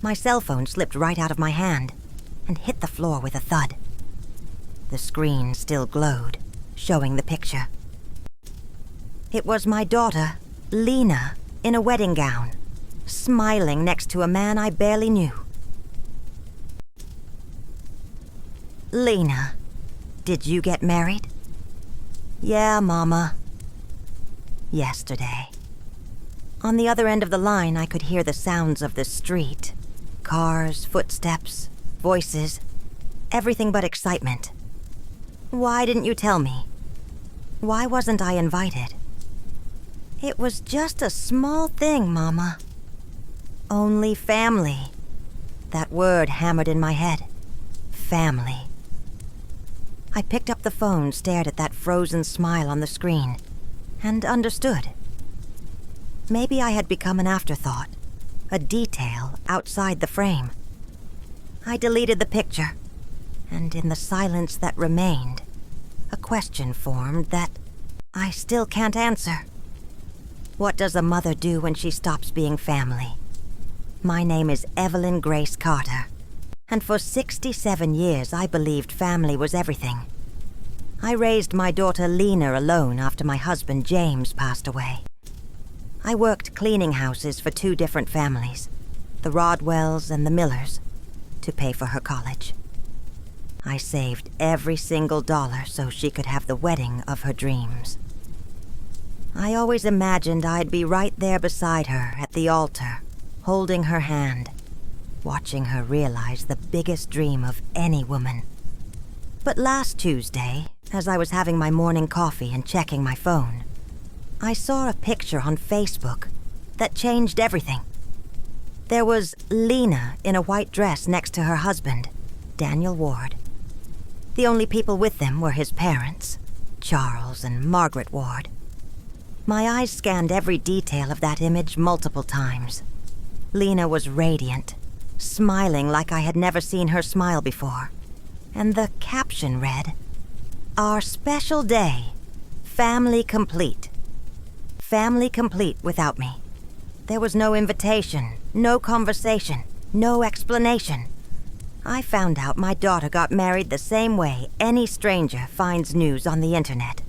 My cell phone slipped right out of my hand and hit the floor with a thud. The screen still glowed, showing the picture. It was my daughter, Lena, in a wedding gown, smiling next to a man I barely knew. Lena, did you get married? Yeah, Mama. Yesterday. On the other end of the line, I could hear the sounds of the street. Cars, footsteps, voices, everything but excitement. Why didn't you tell me? Why wasn't I invited? It was just a small thing, Mama. Only family. That word hammered in my head. Family. I picked up the phone, stared at that frozen smile on the screen, and understood. Maybe I had become an afterthought, a detail outside the frame. I deleted the picture, and in the silence that remained, a question formed that I still can't answer. What does a mother do when she stops being family? My name is Evelyn Grace Carter, and for 67 years I believed family was everything. I raised my daughter Lena alone after my husband James passed away. I worked cleaning houses for 2 different families, the Rodwells and the Millers, to pay for her college. I saved every single dollar so she could have the wedding of her dreams. I always imagined I'd be right there beside her at the altar, holding her hand, watching her realize the biggest dream of any woman. But last Tuesday, as I was having my morning coffee and checking my phone, I saw a picture on Facebook that changed everything. There was Lena in a white dress next to her husband, Daniel Ward. The only people with them were his parents, Charles and Margaret Ward. My eyes scanned every detail of that image multiple times. Lena was radiant, smiling like I had never seen her smile before. And the caption read, "Our special day, family complete." Family complete without me. There was no invitation, no conversation, no explanation. I found out my daughter got married the same way any stranger finds news on the internet.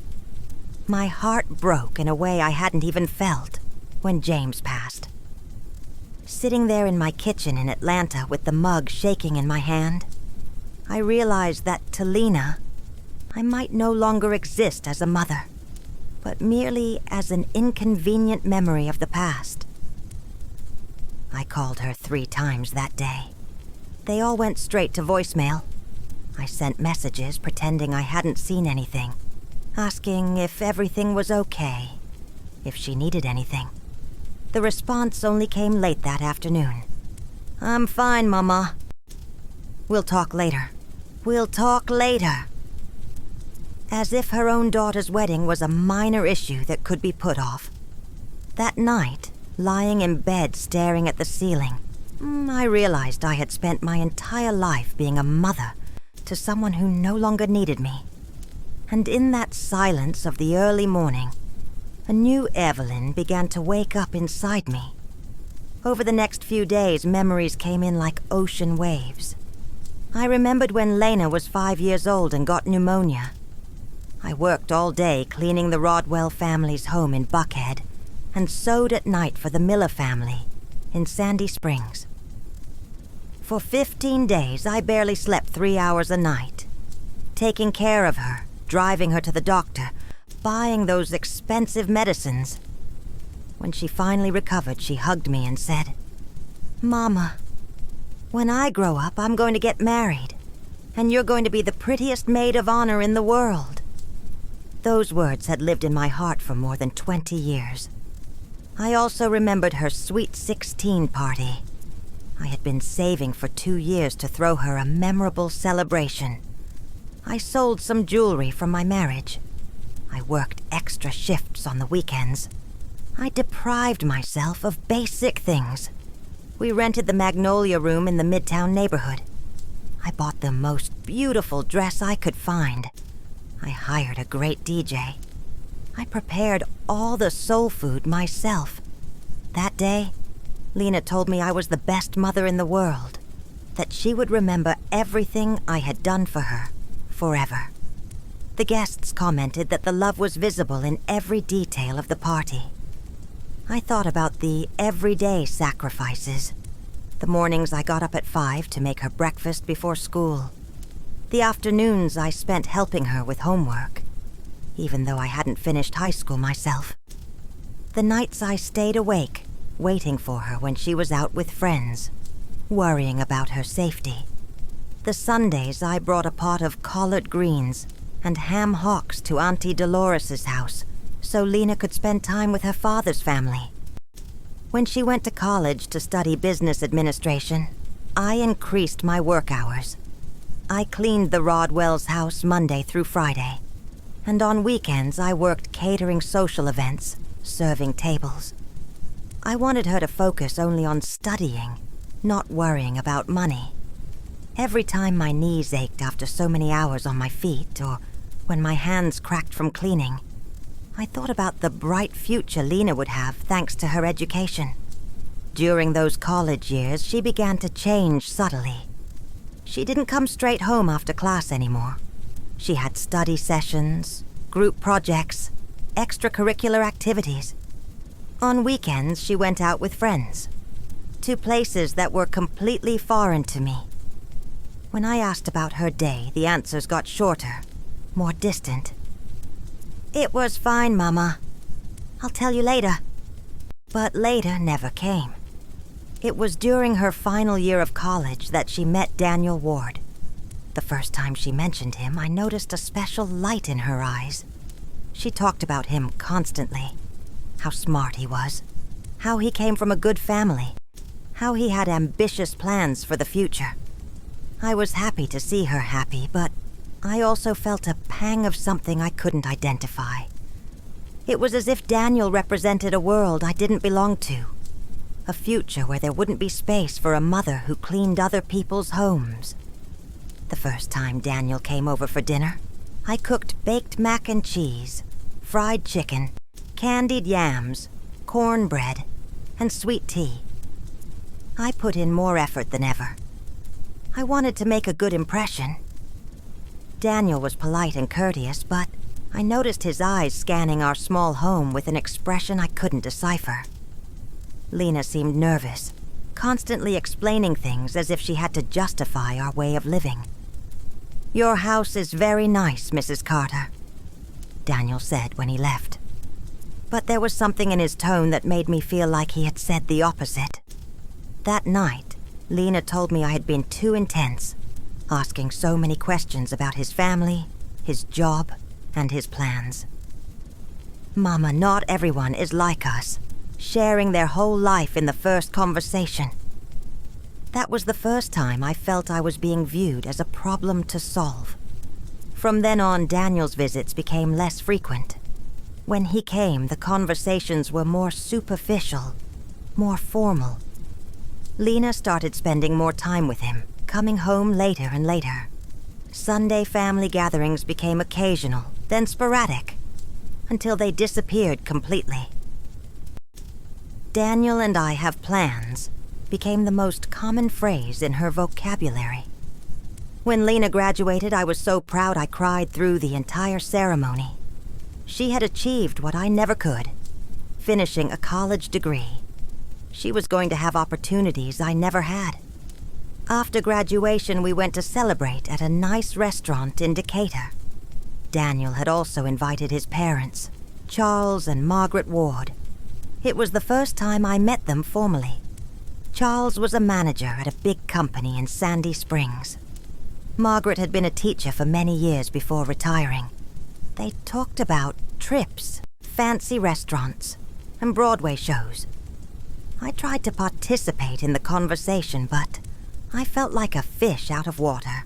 My heart broke in a way I hadn't even felt when James passed. Sitting there in my kitchen in Atlanta with the mug shaking in my hand, I realized that to Lena, I might no longer exist as a mother, but merely as an inconvenient memory of the past. I called her 3 times that day. They all went straight to voicemail. I sent messages pretending I hadn't seen anything, asking if everything was okay, if she needed anything. The response only came late that afternoon. "I'm fine, Mama. We'll talk later. We'll talk later." As if her own daughter's wedding was a minor issue that could be put off. That night, lying in bed staring at the ceiling, I realized I had spent my entire life being a mother to someone who no longer needed me. And in that silence of the early morning, a new Evelyn began to wake up inside me. Over the next few days, memories came in like ocean waves. I remembered when Lena was 5 years old and got pneumonia. I worked all day cleaning the Rodwell family's home in Buckhead and sewed at night for the Miller family in Sandy Springs. For 15 days, I barely slept 3 hours a night, taking care of her, driving her to the doctor, buying those expensive medicines. When she finally recovered, she hugged me and said, "Mama, when I grow up, I'm going to get married, and you're going to be the prettiest maid of honor in the world." Those words had lived in my heart for more than 20 years. I also remembered her sweet 16 party. I had been saving for 2 years to throw her a memorable celebration. I sold some jewelry from my marriage. I worked extra shifts on the weekends. I deprived myself of basic things. We rented the Magnolia Room in the Midtown neighborhood. I bought the most beautiful dress I could find. I hired a great DJ. I prepared all the soul food myself. That day, Lena told me I was the best mother in the world, that she would remember everything I had done for her forever. The guests commented that the love was visible in every detail of the party. I thought about the everyday sacrifices. The mornings I got up at 5 to make her breakfast before school. The afternoons I spent helping her with homework, even though I hadn't finished high school myself. The nights I stayed awake, waiting for her when she was out with friends, worrying about her safety. The Sundays I brought a pot of collard greens and ham hocks to Auntie Dolores's house so Lena could spend time with her father's family. When she went to college to study business administration, I increased my work hours. I cleaned the Rodwell's house Monday through Friday, and on weekends I worked catering social events, serving tables. I wanted her to focus only on studying, not worrying about money. Every time my knees ached after so many hours on my feet, or when my hands cracked from cleaning, I thought about the bright future Lena would have thanks to her education. During those college years, she began to change subtly. She didn't come straight home after class anymore. She had study sessions, group projects, extracurricular activities. On weekends, she went out with friends, to places that were completely foreign to me. When I asked about her day, the answers got shorter, more distant. "It was fine, Mama. I'll tell you later." But later never came. It was during her final year of college that she met Daniel Ward. The first time she mentioned him, I noticed a special light in her eyes. She talked about him constantly. How smart he was. How he came from a good family. How he had ambitious plans for the future. I was happy to see her happy, but I also felt a pang of something I couldn't identify. It was as if Daniel represented a world I didn't belong to. A future where there wouldn't be space for a mother who cleaned other people's homes. The first time Daniel came over for dinner, I cooked baked mac and cheese, fried chicken, candied yams, cornbread, and sweet tea. I put in more effort than ever. I wanted to make a good impression. Daniel was polite and courteous, but I noticed his eyes scanning our small home with an expression I couldn't decipher. Lena seemed nervous, constantly explaining things as if she had to justify our way of living. "Your house is very nice, Mrs. Carter," Daniel said when he left. But there was something in his tone that made me feel like he had said the opposite. That night, Lena told me I had been too intense, asking so many questions about his family, his job, and his plans. "Mama, not everyone is like us, sharing their whole life in the first conversation." That was the first time I felt I was being viewed as a problem to solve. From then on, Daniel's visits became less frequent. When he came, the conversations were more superficial, more formal. Lena started spending more time with him, coming home later and later. Sunday family gatherings became occasional, then sporadic, until they disappeared completely. "Daniel and I have plans" became the most common phrase in her vocabulary. When Lena graduated, I was so proud I cried through the entire ceremony. She had achieved what I never could, finishing a college degree. She was going to have opportunities I never had. After graduation, we went to celebrate at a nice restaurant in Decatur. Daniel had also invited his parents, Charles and Margaret Ward. It was the first time I met them formally. Charles was a manager at a big company in Sandy Springs. Margaret had been a teacher for many years before retiring. They talked about trips, fancy restaurants, and Broadway shows. I tried to participate in the conversation, but I felt like a fish out of water.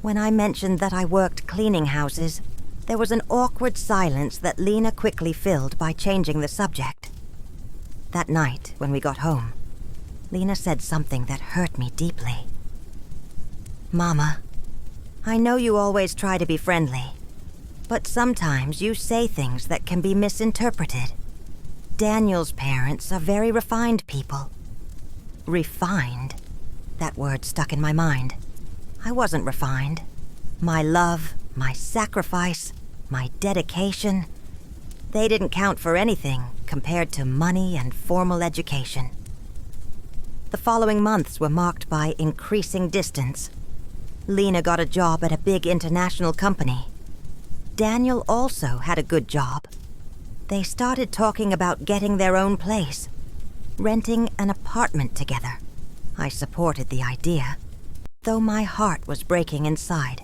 When I mentioned that I worked cleaning houses, there was an awkward silence that Lena quickly filled by changing the subject. That night, when we got home, Lena said something that hurt me deeply. "Mama, I know you always try to be friendly, but sometimes you say things that can be misinterpreted. Daniel's parents are very refined people, Refined? That word stuck in my mind. I wasn't refined. My love, my sacrifice, my dedication, they didn't count for anything compared to money and formal education. The following months were marked by increasing distance. Lena got a job at a big international company. Daniel also had a good job. They started talking about getting their own place, renting an apartment together. I supported the idea, though my heart was breaking inside.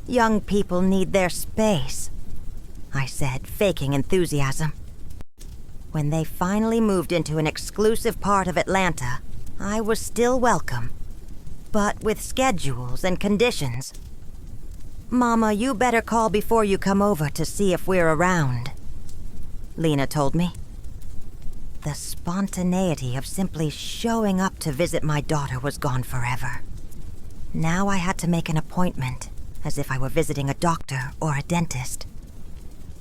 Young people need their space, I said, faking enthusiasm. When they finally moved into an exclusive part of Atlanta, I was still welcome, but with schedules and conditions. Mama, you better call before you come over to see if we're around, Lena told me. The spontaneity of simply showing up to visit my daughter was gone forever. Now I had to make an appointment, as if I were visiting a doctor or a dentist.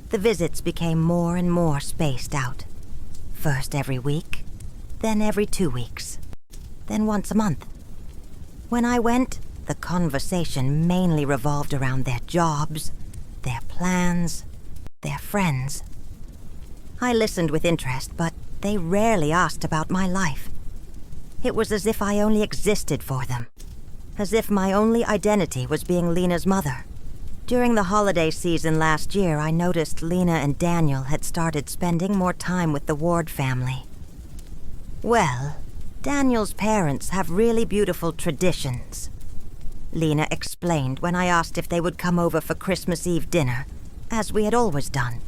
The visits became more and more spaced out. First every week, then every 2 weeks, then once a month. When I went, the conversation mainly revolved around their jobs, their plans, their friends. I listened with interest, but they rarely asked about my life. It was as if I only existed for them, as if my only identity was being Lena's mother. During the holiday season last year, I noticed Lena and Daniel had started spending more time with the Ward family. Well, Daniel's parents have really beautiful traditions, Lena explained when I asked if they would come over for Christmas Eve dinner, as we had always done.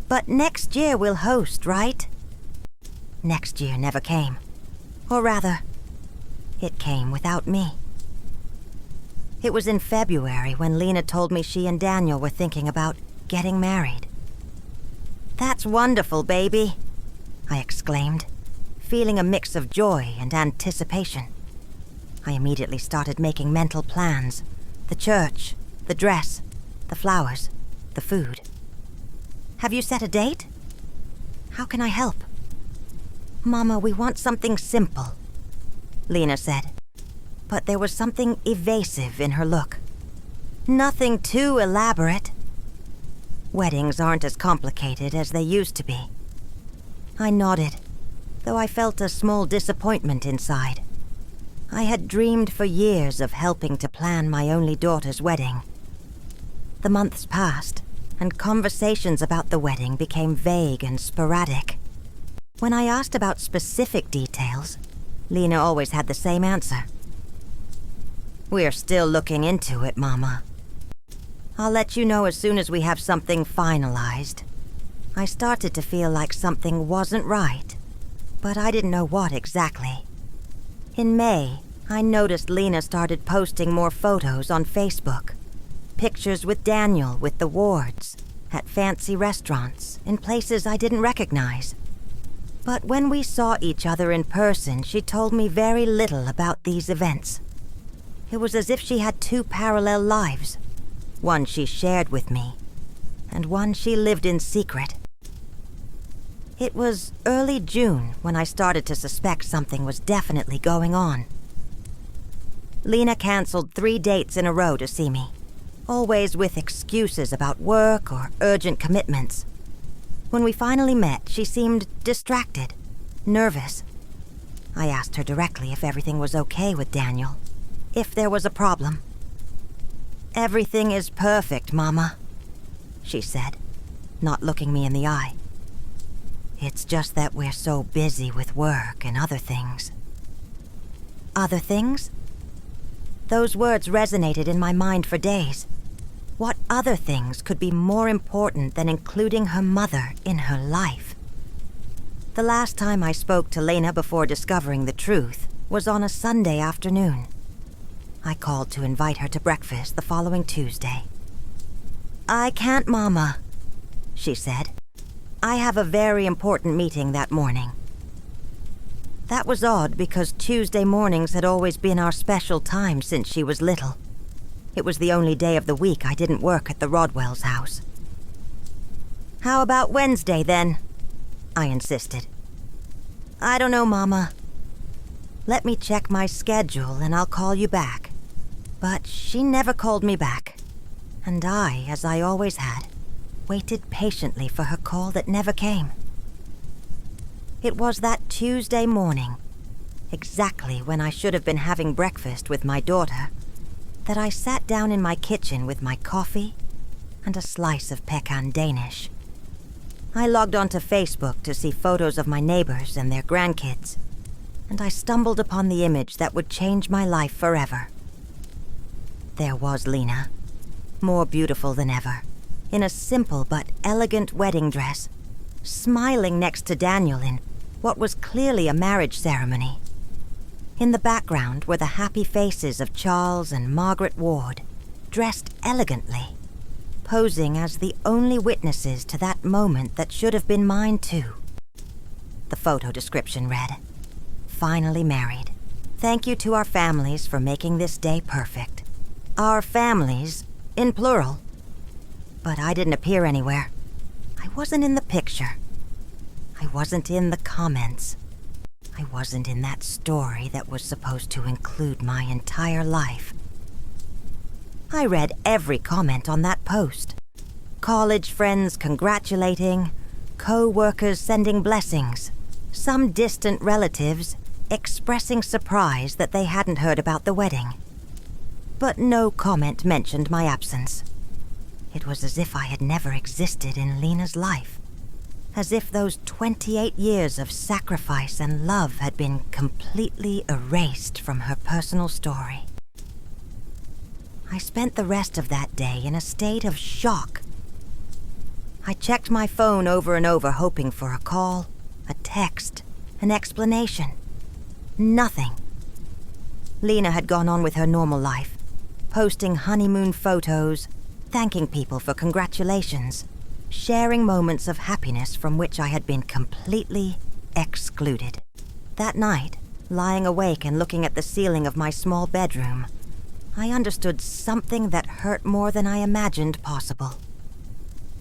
But next year we'll host, right? Next year never came. Or rather, it came without me. It was in February when Lena told me she and Daniel were thinking about getting married. "That's wonderful, baby," I exclaimed, feeling a mix of joy and anticipation. I immediately started making mental plans. The church, the dress, the flowers, the food. "Have you set a date? How can I help?" "Mama, we want something simple," Lena said. But there was something evasive in her look. "Nothing too elaborate." Weddings aren't as complicated as they used to be. I nodded, though I felt a small disappointment inside. I had dreamed for years of helping to plan my only daughter's wedding. The months passed, and conversations about the wedding became vague and sporadic. When I asked about specific details, Lena always had the same answer. "We're still looking into it, Mama. I'll let you know as soon as we have something finalized." I started to feel like something wasn't right, but I didn't know what exactly. In May, I noticed Lena started posting more photos on Facebook. Pictures with Daniel with the Wards, at fancy restaurants, in places I didn't recognize. But when we saw each other in person, she told me very little about these events. It was as if she had two parallel lives, one she shared with me, and one she lived in secret. It was early June when I started to suspect something was definitely going on. Lena canceled 3 dates in a row to see me, always with excuses about work or urgent commitments. When we finally met, she seemed distracted, nervous. I asked her directly if everything was okay with Daniel, if there was a problem. "Everything is perfect, Mama," she said, not looking me in the eye. "It's just that we're so busy with work and other things." Other things? Those words resonated in my mind for days. What other things could be more important than including her mother in her life? The last time I spoke to Lena before discovering the truth was on a Sunday afternoon. I called to invite her to breakfast the following Tuesday. "I can't, Mama," she said. "I have a very important meeting that morning." That was odd because Tuesday mornings had always been our special time since she was little. It was the only day of the week I didn't work at the Rodwell's house. "How about Wednesday, then?" I insisted. "I don't know, Mama. Let me check my schedule and I'll call you back. But she never called me back. And I, as I always had, waited patiently for her call that never came. It was that Tuesday morning, exactly when I should have been having breakfast with my daughter, that I sat down in my kitchen with my coffee and a slice of pecan Danish. I logged onto Facebook to see photos of my neighbors and their grandkids, and I stumbled upon the image that would change my life forever. There was Lena, more beautiful than ever, in a simple but elegant wedding dress, smiling next to Daniel in what was clearly a marriage ceremony. In the background were the happy faces of Charles and Margaret Ward, dressed elegantly, posing as the only witnesses to that moment that should have been mine too. The photo description read, "Finally married. Thank you to our families for making this day perfect." Our families, in plural. But I didn't appear anywhere. I wasn't in the picture. I wasn't in the comments. I wasn't in that story that was supposed to include my entire life. I read every comment on that post. College friends congratulating, co-workers sending blessings, some distant relatives expressing surprise that they hadn't heard about the wedding. But no comment mentioned my absence. It was as if I had never existed in Lena's life. As if those 28 years of sacrifice and love had been completely erased from her personal story. I spent the rest of that day in a state of shock. I checked my phone over and over, hoping for a call, a text, an explanation. Nothing. Lena had gone on with her normal life, posting honeymoon photos, thanking people for congratulations, sharing moments of happiness from which I had been completely excluded. That night, lying awake and looking at the ceiling of my small bedroom, I understood something that hurt more than I imagined possible.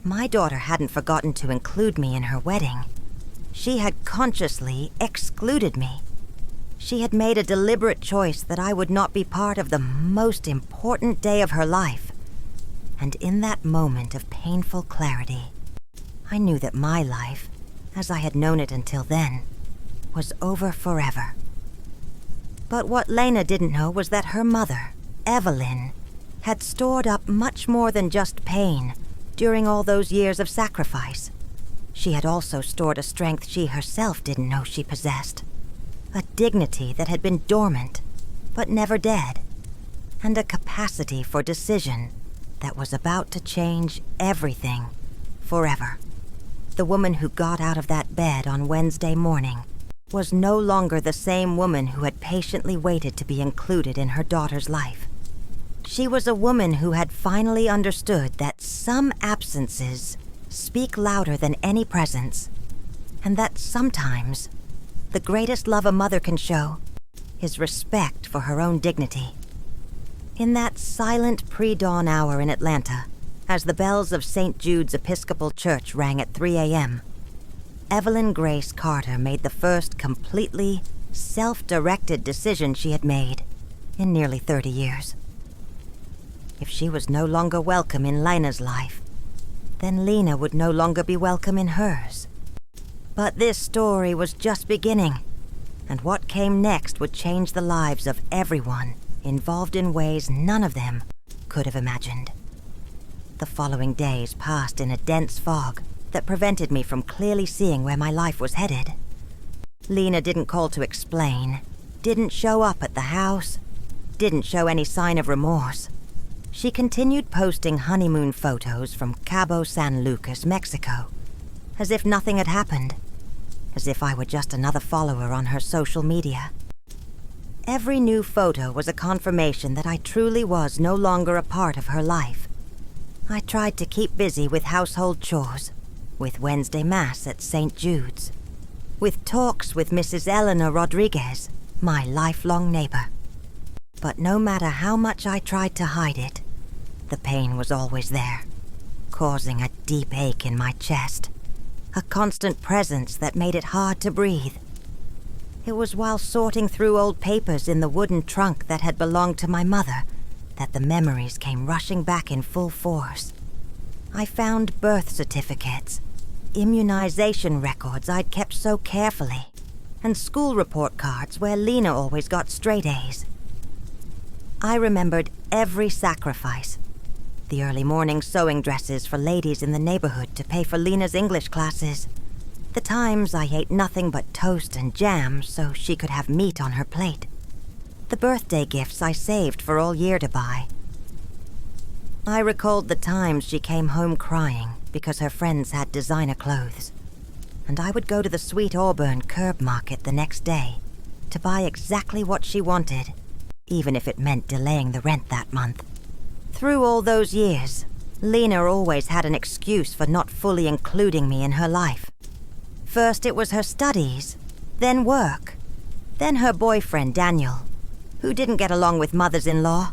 My daughter hadn't forgotten to include me in her wedding. She had consciously excluded me. She had made a deliberate choice that I would not be part of the most important day of her life. And in that moment of painful clarity, I knew that my life, as I had known it until then, was over forever. But what Lena didn't know was that her mother, Evelyn, had stored up much more than just pain during all those years of sacrifice. She had also stored a strength she herself didn't know she possessed, a dignity that had been dormant but never dead, and a capacity for decision that was about to change everything forever. The woman who got out of that bed on Wednesday morning was no longer the same woman who had patiently waited to be included in her daughter's life. She was a woman who had finally understood that some absences speak louder than any presence, and that sometimes the greatest love a mother can show is respect for her own dignity. In that silent pre-dawn hour in Atlanta, as the bells of St. Jude's Episcopal Church rang at 3 a.m., Evelyn Grace Carter made the first completely self-directed decision she had made in nearly 30 years. If she was no longer welcome in Lena's life, then Lena would no longer be welcome in hers. But this story was just beginning, and what came next would change the lives of everyone involved in ways none of them could have imagined. The following days passed in a dense fog that prevented me from clearly seeing where my life was headed. Lena didn't call to explain, didn't show up at the house, didn't show any sign of remorse. She continued posting honeymoon photos from Cabo San Lucas, Mexico, as if nothing had happened, as if I were just another follower on her social media. Every new photo was a confirmation that I truly was no longer a part of her life. I tried to keep busy with household chores, with Wednesday Mass at St. Jude's, with talks with Mrs. Eleanor Rodriguez, my lifelong neighbor. But no matter how much I tried to hide it, the pain was always there, causing a deep ache in my chest, a constant presence that made it hard to breathe. It was while sorting through old papers in the wooden trunk that had belonged to my mother that the memories came rushing back in full force. I found birth certificates, immunization records I'd kept so carefully, and school report cards where Lena always got straight A's. I remembered every sacrifice. The early morning sewing dresses for ladies in the neighborhood to pay for Lena's English classes. The times I ate nothing but toast and jam so she could have meat on her plate. The birthday gifts I saved for all year to buy. I recalled the times she came home crying because her friends had designer clothes, and I would go to the Sweet Auburn curb market the next day to buy exactly what she wanted, even if it meant delaying the rent that month. Through all those years, Lena always had an excuse for not fully including me in her life. First it was her studies, then work, then her boyfriend Daniel, who didn't get along with mothers-in-law.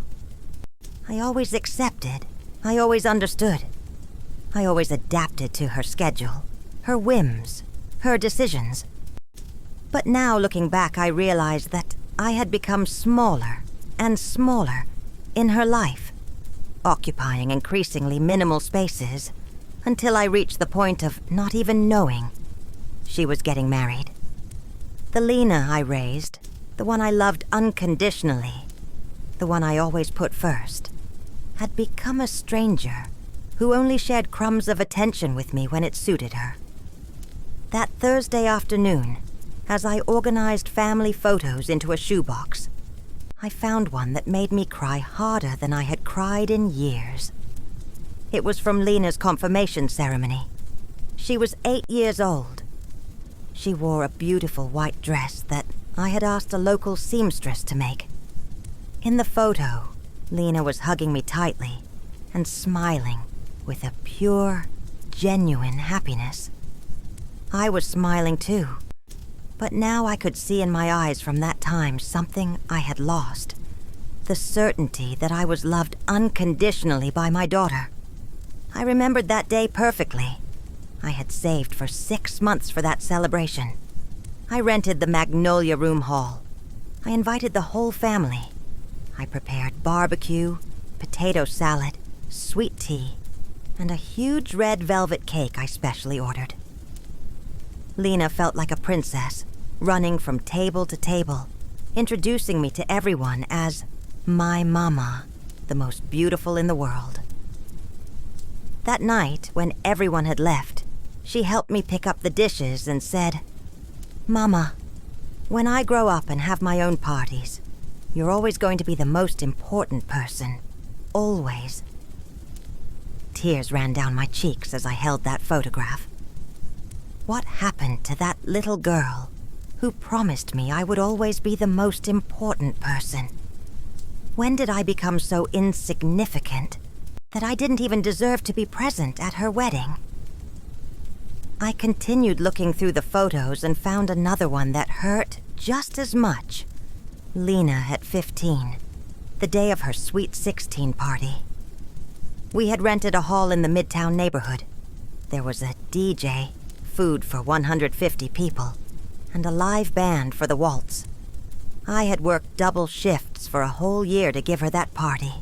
I always accepted, I always understood. I always adapted to her schedule, her whims, her decisions. But now looking back, I realized that I had become smaller and smaller in her life, occupying increasingly minimal spaces until I reached the point of not even knowing she was getting married. The Lena I raised, the one I loved unconditionally, the one I always put first, had become a stranger who only shared crumbs of attention with me when it suited her. That Thursday afternoon, as I organized family photos into a shoebox, I found one that made me cry harder than I had cried in years. It was from Lena's confirmation ceremony. She was 8 years old. She wore a beautiful white dress that I had asked a local seamstress to make. In the photo, Lena was hugging me tightly and smiling with a pure, genuine happiness. I was smiling too, but now I could see in my eyes from that time something I had lost. The certainty that I was loved unconditionally by my daughter. I remembered that day perfectly. I had saved for 6 months for that celebration. I rented the Magnolia Room Hall. I invited the whole family. I prepared barbecue, potato salad, sweet tea, and a huge red velvet cake I specially ordered. Lena felt like a princess, running from table to table, introducing me to everyone as my mama, the most beautiful in the world. That night, when everyone had left, she helped me pick up the dishes and said, "Mama, when I grow up and have my own parties, you're always going to be the most important person. Always." Tears ran down my cheeks as I held that photograph. What happened to that little girl who promised me I would always be the most important person? When did I become so insignificant that I didn't even deserve to be present at her wedding? I continued looking through the photos and found another one that hurt just as much. Lena at 15, the day of her Sweet 16 party. We had rented a hall in the Midtown neighborhood. There was a DJ, food for 150 people, and a live band for the waltz. I had worked double shifts for a whole year to give her that party.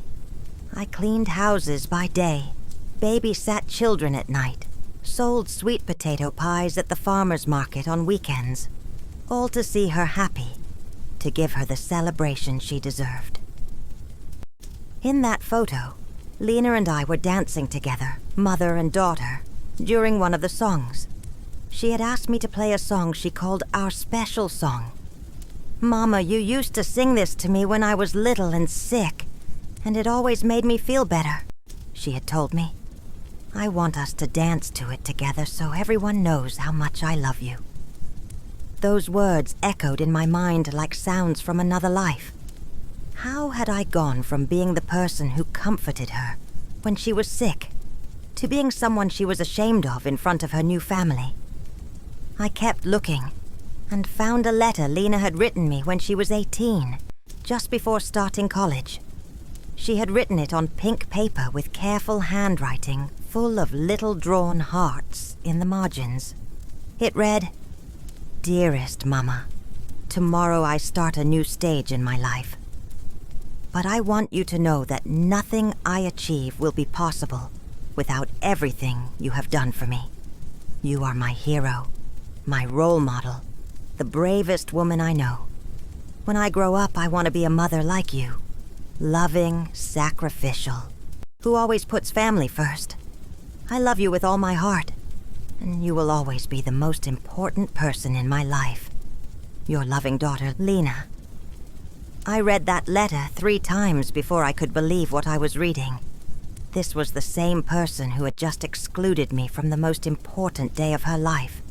I cleaned houses by day, babysat children at night, sold sweet potato pies at the farmer's market on weekends, all to see her happy, to give her the celebration she deserved. In that photo, Lena and I were dancing together, mother and daughter, during one of the songs. She had asked me to play a song she called our special song. "Mama, you used to sing this to me when I was little and sick, and it always made me feel better," she had told me. "I want us to dance to it together so everyone knows how much I love you." Those words echoed in my mind like sounds from another life. How had I gone from being the person who comforted her when she was sick to being someone she was ashamed of in front of her new family? I kept looking and found a letter Lena had written me when she was 18, just before starting college. She had written it on pink paper with careful handwriting full of little drawn hearts in the margins. It read, "Dearest Mama, tomorrow I start a new stage in my life. But I want you to know that nothing I achieve will be possible without everything you have done for me. You are my hero, my role model, the bravest woman I know. When I grow up, I want to be a mother like you. Loving, sacrificial, who always puts family first. I love you with all my heart, and you will always be the most important person in my life. Your loving daughter, Lena. I read that letter 3 times before I could believe what I was reading. This was the same person who had just excluded me from the most important day of her life.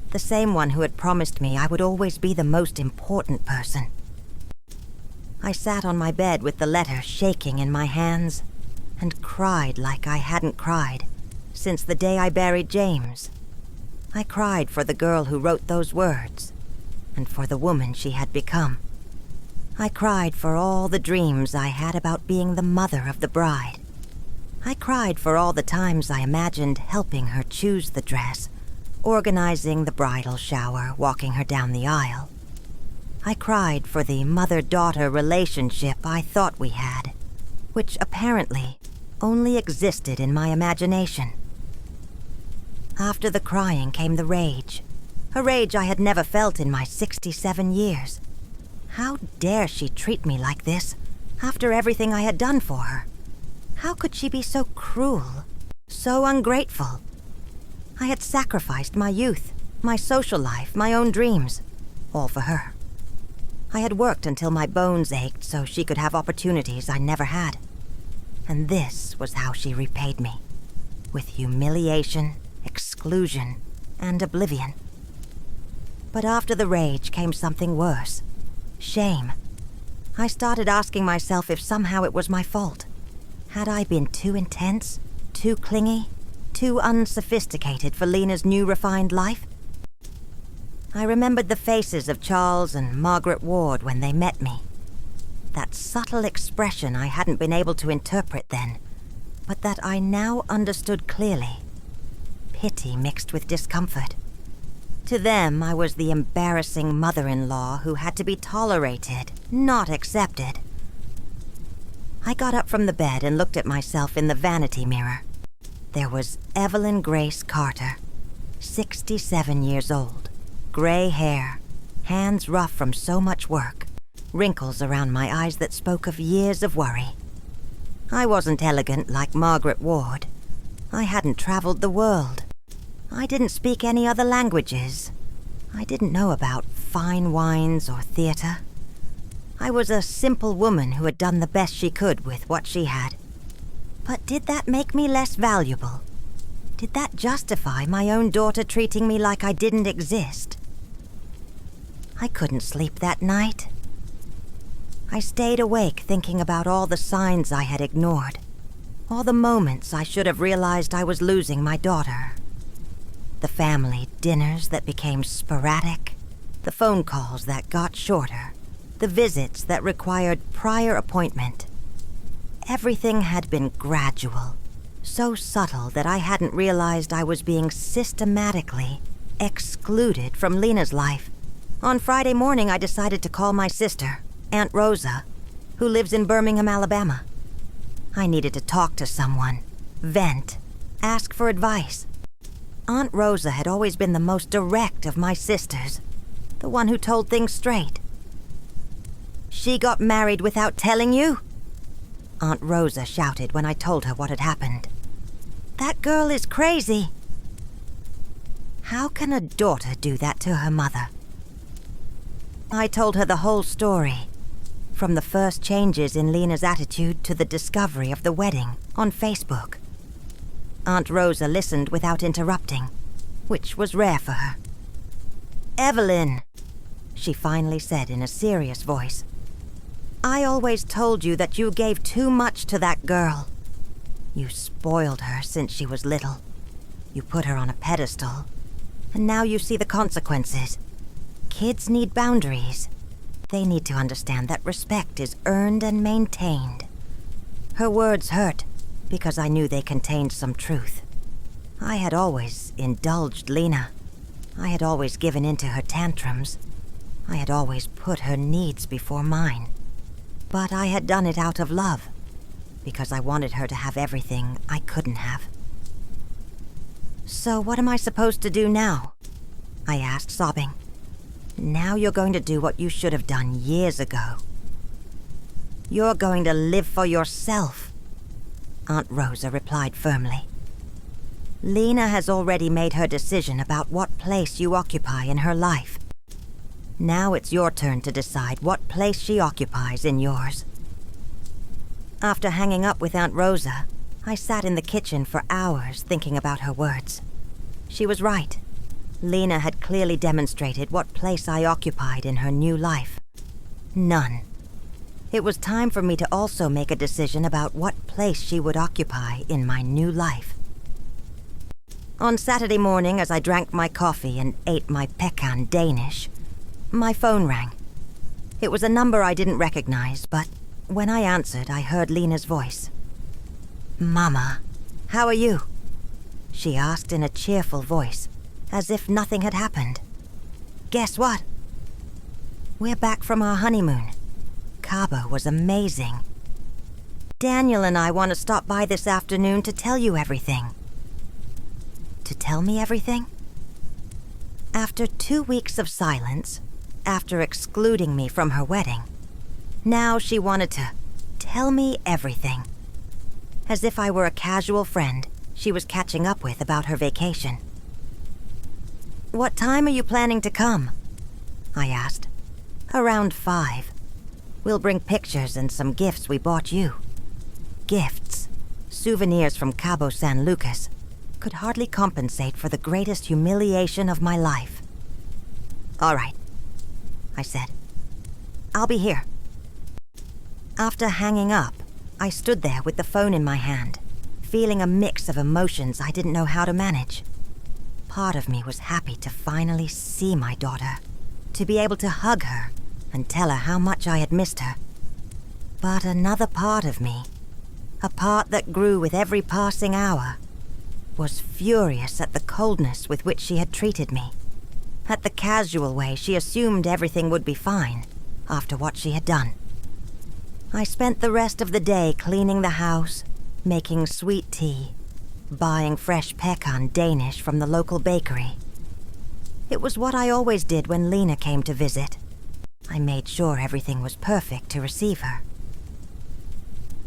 The same one who had promised me I would always be the most important person. I sat on my bed with the letter shaking in my hands and cried like I hadn't cried since the day I buried James. I cried for the girl who wrote those words and for the woman she had become. I cried for all the dreams I had about being the mother of the bride. I cried for all the times I imagined helping her choose the dress, organizing the bridal shower, walking her down the aisle. I cried for the mother-daughter relationship I thought we had, which apparently only existed in my imagination. After the crying came the rage, a rage I had never felt in my 67 years. How dare she treat me like this after everything I had done for her? How could she be so cruel, so ungrateful? I had sacrificed my youth, my social life, my own dreams, all for her. I had worked until my bones ached so she could have opportunities I never had. And this was how she repaid me, with humiliation, exclusion, and oblivion. But after the rage came something worse. Shame. I started asking myself if somehow it was my fault. Had I been too intense, too clingy, too unsophisticated for Lena's new refined life? I remembered the faces of Charles and Margaret Ward when they met me. That subtle expression I hadn't been able to interpret then, but that I now understood clearly. Pity mixed with discomfort. To them, I was the embarrassing mother-in-law who had to be tolerated, not accepted. I got up from the bed and looked at myself in the vanity mirror. There was Evelyn Grace Carter, 67 years old, gray hair, hands rough from so much work, wrinkles around my eyes that spoke of years of worry. I wasn't elegant like Margaret Ward. I hadn't traveled the world. I didn't speak any other languages. I didn't know about fine wines or theater. I was a simple woman who had done the best she could with what she had. But did that make me less valuable? Did that justify my own daughter treating me like I didn't exist? I couldn't sleep that night. I stayed awake thinking about all the signs I had ignored, all the moments I should have realized I was losing my daughter. The family dinners that became sporadic, the phone calls that got shorter, the visits that required prior appointment. Everything had been gradual, so subtle that I hadn't realized I was being systematically excluded from Lena's life. On Friday morning, I decided to call my sister, Aunt Rosa, who lives in Birmingham, Alabama. I needed to talk to someone, vent, ask for advice. Aunt Rosa had always been the most direct of my sisters, the one who told things straight. "She got married without telling you?" Aunt Rosa shouted when I told her what had happened. "That girl is crazy." How can a daughter do that to her mother? I told her the whole story, from the first changes in Lena's attitude to the discovery of the wedding on Facebook. Aunt Rosa listened without interrupting, which was rare for her. "Evelyn," she finally said in a serious voice, "I always told you that you gave too much to that girl. You spoiled her since she was little. You put her on a pedestal, and now you see the consequences. Kids need boundaries. They need to understand that respect is earned and maintained." Her words hurt, because I knew they contained some truth. I had always indulged Lena. I had always given in to her tantrums. I had always put her needs before mine. But I had done it out of love, because I wanted her to have everything I couldn't have. "So what am I supposed to do now?" I asked, sobbing. "Now you're going to do what you should have done years ago. You're going to live for yourself," Aunt Rosa replied firmly. "Lena has already made her decision about what place you occupy in her life. Now it's your turn to decide what place she occupies in yours." After hanging up with Aunt Rosa, I sat in the kitchen for hours thinking about her words. She was right. Lena had clearly demonstrated what place I occupied in her new life. None. It was time for me to also make a decision about what place she would occupy in my new life. On Saturday morning, as I drank my coffee and ate my pecan Danish, my phone rang. It was a number I didn't recognize, but when I answered, I heard Lena's voice. "Mama, how are you?" she asked in a cheerful voice, as if nothing had happened. "Guess what? We're back from our honeymoon. Cabo was amazing. Daniel and I want to stop by this afternoon to tell you everything." To tell me everything? After 2 weeks of silence, after excluding me from her wedding, now she wanted to tell me everything. As if I were a casual friend she was catching up with about her vacation. "What time are you planning to come?" I asked. "Around 5. We'll bring pictures and some gifts we bought you." Gifts, souvenirs from Cabo San Lucas, could hardly compensate for the greatest humiliation of my life. "All right," I said. "I'll be here." After hanging up, I stood there with the phone in my hand, feeling a mix of emotions I didn't know how to manage. Part of me was happy to finally see my daughter, to be able to hug her and tell her how much I had missed her. But another part of me, a part that grew with every passing hour, was furious at the coldness with which she had treated me, at the casual way she assumed everything would be fine after what she had done. I spent the rest of the day cleaning the house, making sweet tea, buying fresh pecan Danish from the local bakery. It was what I always did when Lena came to visit. I made sure everything was perfect to receive her.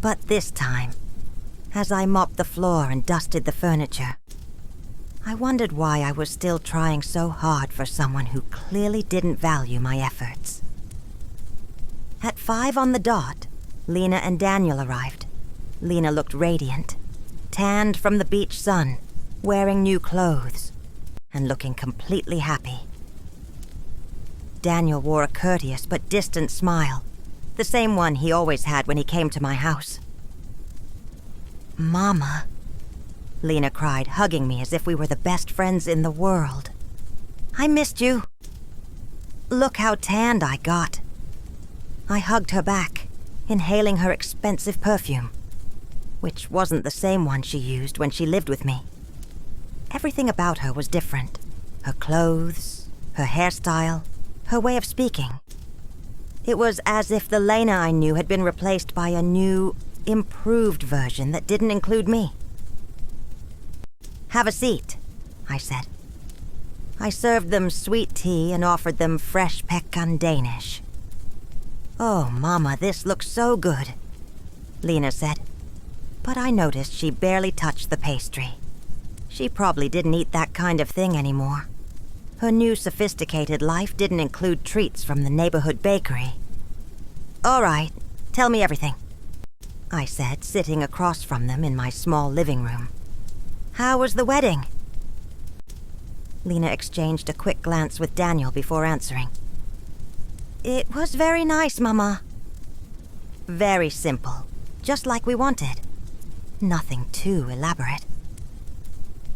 But this time, as I mopped the floor and dusted the furniture, I wondered why I was still trying so hard for someone who clearly didn't value my efforts. At 5 on the dot, Lena and Daniel arrived. Lena looked radiant, tanned from the beach sun, wearing new clothes, and looking completely happy. Daniel wore a courteous but distant smile, the same one he always had when he came to my house. "Mama," Lena cried, hugging me as if we were the best friends in the world. "I missed you. Look how tanned I got." I hugged her back, inhaling her expensive perfume, which wasn't the same one she used when she lived with me. Everything about her was different. Her clothes, her hairstyle, her way of speaking. It was as if the Lena I knew had been replaced by a new, improved version that didn't include me. "Have a seat," I said. I served them sweet tea and offered them fresh pecan Danish. "Oh, Mama, this looks so good," Lena said. But I noticed she barely touched the pastry. She probably didn't eat that kind of thing anymore. Her new sophisticated life didn't include treats from the neighborhood bakery. "All right, tell me everything," I said, sitting across from them in my small living room. "How was the wedding?" Lena exchanged a quick glance with Daniel before answering. "It was very nice, Mama." "Very simple, just like we wanted. Nothing too elaborate."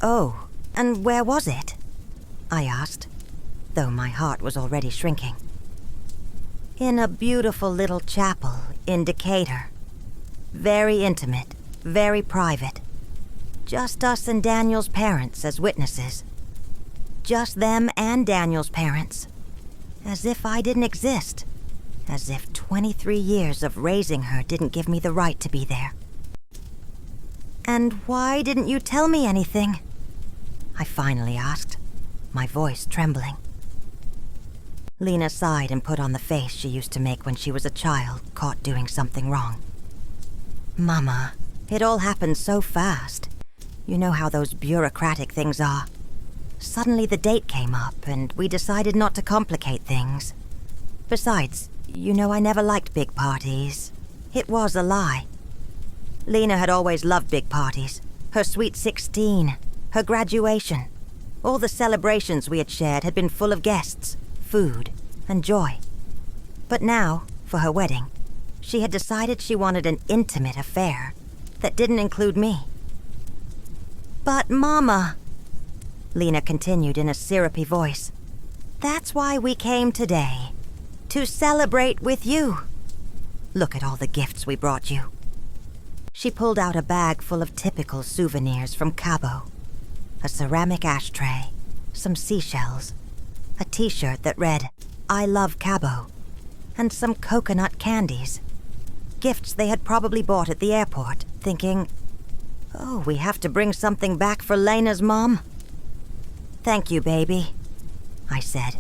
"Oh, and where was it?" I asked, though my heart was already shrinking. "In a beautiful little chapel in Decatur. Very intimate, very private. Just us and Daniel's parents as witnesses. Just them and Daniel's parents. as if I didn't exist, as if 23 years of raising her didn't give me the right to be there. "And why didn't you tell me anything?" I finally asked, my voice trembling. Lena sighed and put on the face she used to make when she was a child caught doing something wrong. "Mama, it all happened so fast. You know how those bureaucratic things are. Suddenly the date came up and we decided not to complicate things. Besides, you know I never liked big parties. It was a lie. Lena had always loved big parties. Her sweet 16, her graduation. All the celebrations we had shared had been full of guests, food, and joy. But now, for her wedding, she had decided she wanted an intimate affair that didn't include me." "But Mama," Lena continued in a syrupy voice, "that's why we came today. To celebrate with you. Look at all the gifts we brought you." She pulled out a bag full of typical souvenirs from Cabo. A ceramic ashtray, some seashells, a t-shirt that read, "I love Cabo," and some coconut candies. Gifts they had probably bought at the airport, thinking, "Oh, we have to bring something back for Lena's mom." "Thank you, baby," I said,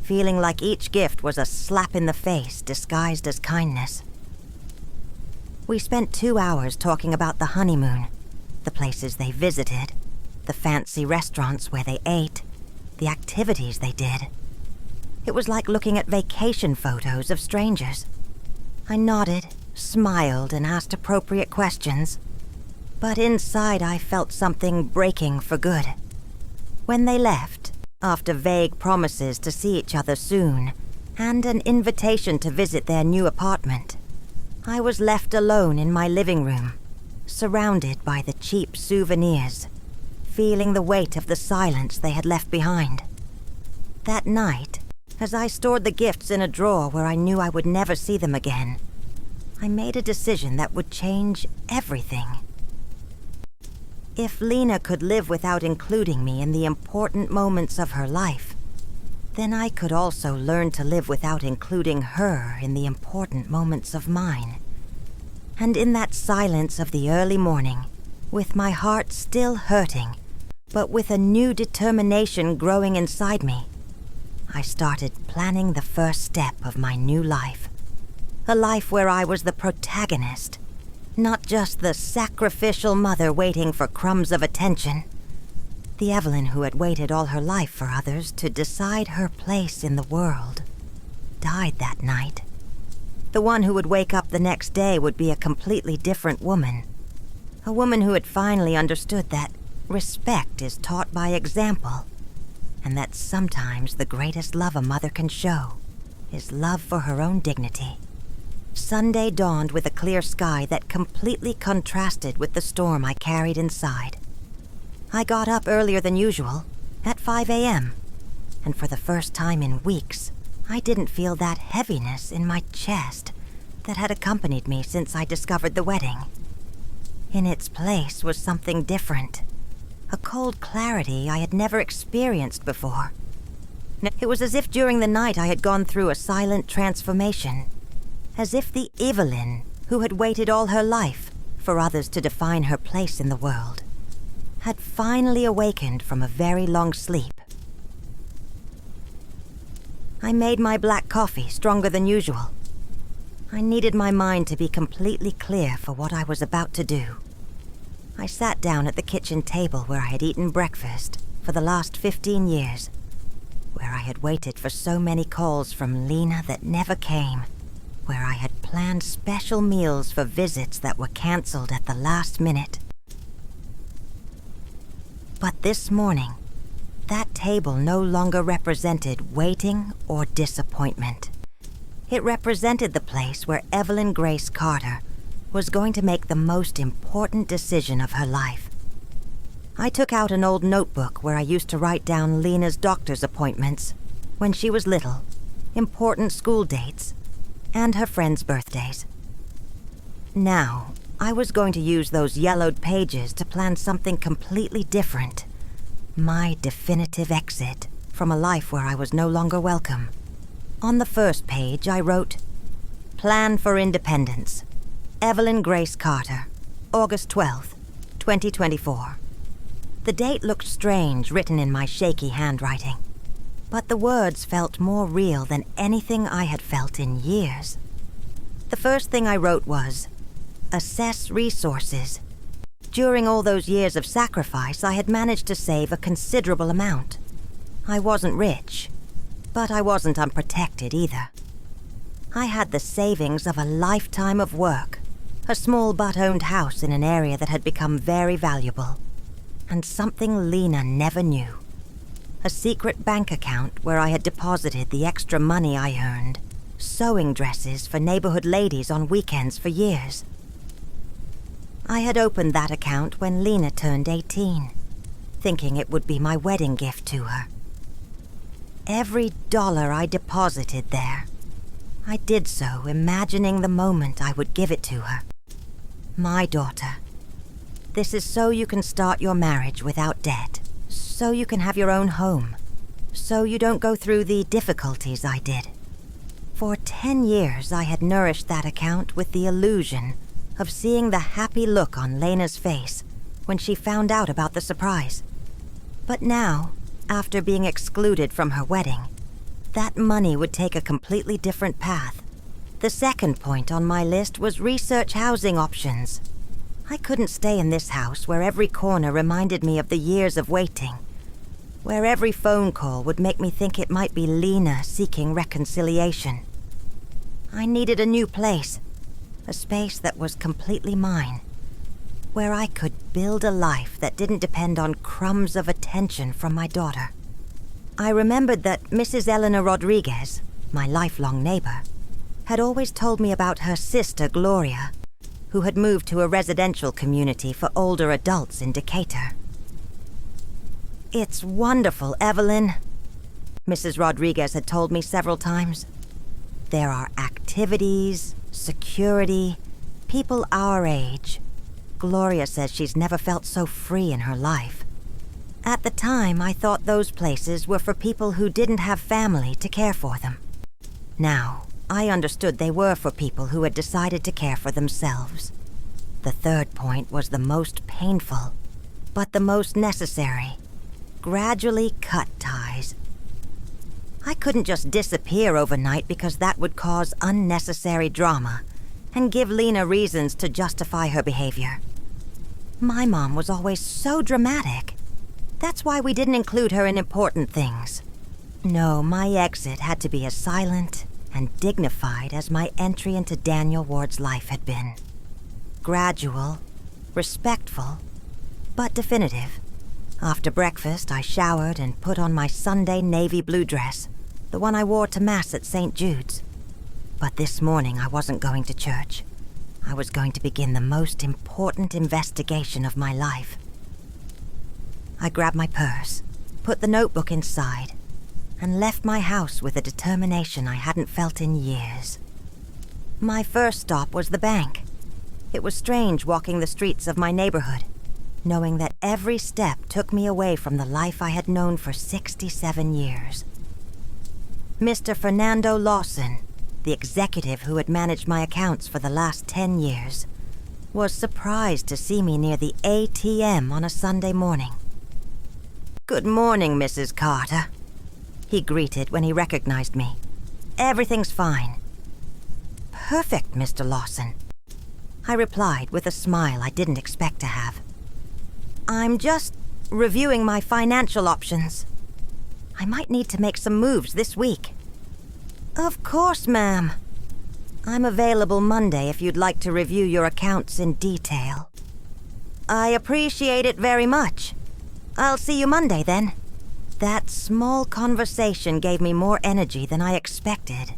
feeling like each gift was a slap in the face disguised as kindness. We spent 2 hours talking about the honeymoon, the places they visited, the fancy restaurants where they ate, the activities they did. It was like looking at vacation photos of strangers. I nodded, smiled, and asked appropriate questions. But inside I felt something breaking for good. When they left, after vague promises to see each other soon, and an invitation to visit their new apartment, I was left alone in my living room, surrounded by the cheap souvenirs, feeling the weight of the silence they had left behind. That night, as I stored the gifts in a drawer where I knew I would never see them again, I made a decision that would change everything. If Lena could live without including me in the important moments of her life, then I could also learn to live without including her in the important moments of mine. And in that silence of the early morning, with my heart still hurting, but with a new determination growing inside me, I started planning the first step of my new life. A life where I was the protagonist, not just the sacrificial mother waiting for crumbs of attention. The Evelyn who had waited all her life for others to decide her place in the world died that night. The one who would wake up the next day would be a completely different woman. A woman who had finally understood that respect is taught by example, and that sometimes the greatest love a mother can show is love for her own dignity. Sunday dawned with a clear sky that completely contrasted with the storm I carried inside. I got up earlier than usual, at 5 a.m., and for the first time in weeks, I didn't feel that heaviness in my chest that had accompanied me since I discovered the wedding. In its place was something different, a cold clarity I had never experienced before. It was as if during the night I had gone through a silent transformation, as if the Evelyn, who had waited all her life for others to define her place in the world, had finally awakened from a very long sleep. I made my black coffee stronger than usual. I needed my mind to be completely clear for what I was about to do. I sat down at the kitchen table where I had eaten breakfast for the last 15 years, where I had waited for so many calls from Lena that never came, where I had planned special meals for visits that were canceled at the last minute. But this morning, that table no longer represented waiting or disappointment. It represented the place where Evelyn Grace Carter was going to make the most important decision of her life. I took out an old notebook where I used to write down Lena's doctor's appointments, when she was little, important school dates, and her friends' birthdays. Now, I was going to use those yellowed pages to plan something completely different. My definitive exit from a life where I was no longer welcome. On the first page, I wrote, "Plan for Independence. Evelyn Grace Carter, August 12th, 2024. The date looked strange written in my shaky handwriting, but the words felt more real than anything I had felt in years. The first thing I wrote was, "Assess resources." During all those years of sacrifice, I had managed to save a considerable amount. I wasn't rich, but I wasn't unprotected either. I had the savings of a lifetime of work, a small but-owned house in an area that had become very valuable, and something Lena never knew. A secret bank account where I had deposited the extra money I earned, sewing dresses for neighborhood ladies on weekends for years. I had opened that account when Lena turned 18, thinking it would be my wedding gift to her. Every dollar I deposited there, I did so imagining the moment I would give it to her. My daughter. This is so you can start your marriage without debt, so you can have your own home, so you don't go through the difficulties I did. For 10 years, I had nourished that account with the illusion of seeing the happy look on Lena's face when she found out about the surprise. But now, after being excluded from her wedding, that money would take a completely different path. The second point on my list was research housing options. I couldn't stay in this house where every corner reminded me of the years of waiting, where every phone call would make me think it might be Lena seeking reconciliation. I needed a new place, a space that was completely mine, where I could build a life that didn't depend on crumbs of attention from my daughter. I remembered that Mrs. Eleanor Rodriguez, my lifelong neighbor, had always told me about her sister Gloria, who had moved to a residential community for older adults in Decatur. "It's wonderful, Evelyn," Mrs. Rodriguez had told me several times. "There are activities, security, people our age. Gloria says she's never felt so free in her life." At the time, I thought those places were for people who didn't have family to care for them. Now, I understood they were for people who had decided to care for themselves. The third point was the most painful, but the most necessary. Gradually cut ties. I couldn't just disappear overnight because that would cause unnecessary drama and give Lena reasons to justify her behavior. My mom was always so dramatic. That's why we didn't include her in important things. No, my exit had to be as silent and dignified as my entry into Daniel Ward's life had been. Gradual, respectful, but definitive. After breakfast, I showered and put on my Sunday navy blue dress, the one I wore to Mass at St. Jude's. But this morning I wasn't going to church. I was going to begin the most important investigation of my life. I grabbed my purse, put the notebook inside, and left my house with a determination I hadn't felt in years. My first stop was the bank. It was strange walking the streets of my neighborhood, knowing that every step took me away from the life I had known for 67 years. Mr. Fernando Lawson, the executive who had managed my accounts for the last 10 years, was surprised to see me near the ATM on a Sunday morning. "Good morning, Mrs. Carter," he greeted when he recognized me. "Everything's fine." "Perfect, Mr. Lawson," I replied with a smile I didn't expect to have. "I'm just reviewing my financial options. I might need to make some moves this week." "Of course, ma'am. I'm available Monday if you'd like to review your accounts in detail." "I appreciate it very much. I'll see you Monday, then." That small conversation gave me more energy than I expected.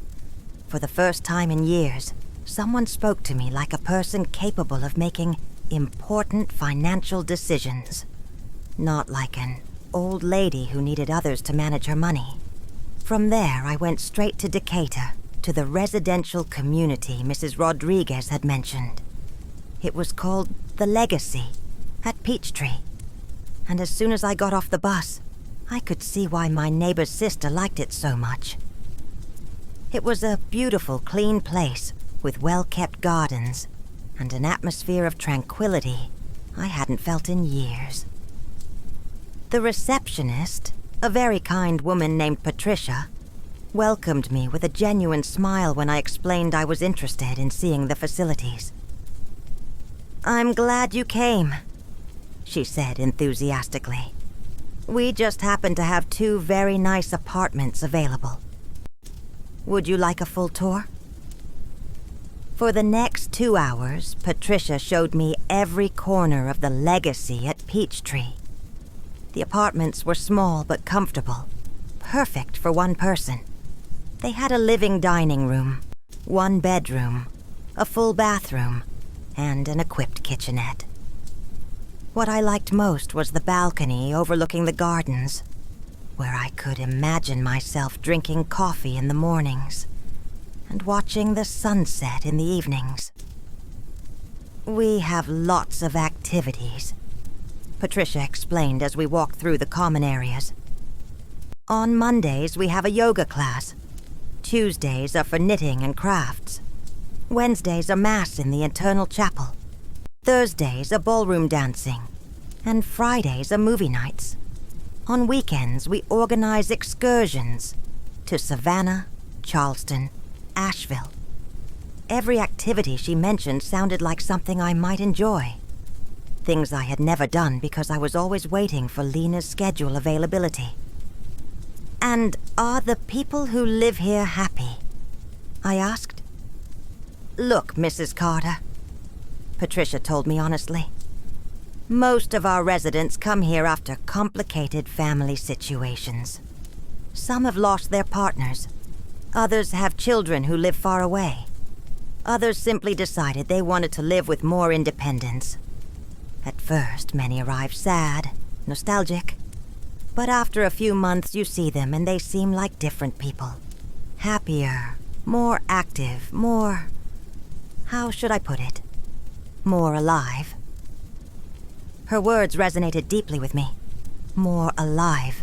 For the first time in years, someone spoke to me like a person capable of making important financial decisions, not like an old lady who needed others to manage her money. From there, I went straight to Decatur, to the residential community Mrs. Rodriguez had mentioned. It was called The Legacy, at Peachtree. And as soon as I got off the bus, I could see why my neighbor's sister liked it so much. It was a beautiful, clean place with well-kept gardens and an atmosphere of tranquility I hadn't felt in years. The receptionist, a very kind woman named Patricia, welcomed me with a genuine smile when I explained I was interested in seeing the facilities. "I'm glad you came," she said enthusiastically. "We just happen to have 2 very nice apartments available. Would you like a full tour?" For the next 2 hours, Patricia showed me every corner of the Legacy at Peachtree. The apartments were small but comfortable, perfect for one person. They had a living dining room, 1 bedroom, a full bathroom, and an equipped kitchenette. What I liked most was the balcony overlooking the gardens, where I could imagine myself drinking coffee in the mornings and watching the sunset in the evenings. "We have lots of activities," Patricia explained as we walked through the common areas. "On Mondays, we have a yoga class. Tuesdays are for knitting and crafts. Wednesdays are mass in the internal chapel. Thursdays are ballroom dancing. And Fridays are movie nights. On weekends, we organize excursions to Savannah, Charleston, Asheville." Every activity she mentioned sounded like something I might enjoy. Things I had never done because I was always waiting for Lena's schedule availability. "And are the people who live here happy?" I asked. "Look, Mrs. Carter," Patricia told me honestly. "Most of our residents come here after complicated family situations. Some have lost their partners. Others have children who live far away. Others simply decided they wanted to live with more independence. At first, many arrive sad, nostalgic. But after a few months, you see them and they seem like different people. Happier, more active, more... how should I put it? More alive." Her words resonated deeply with me. More alive.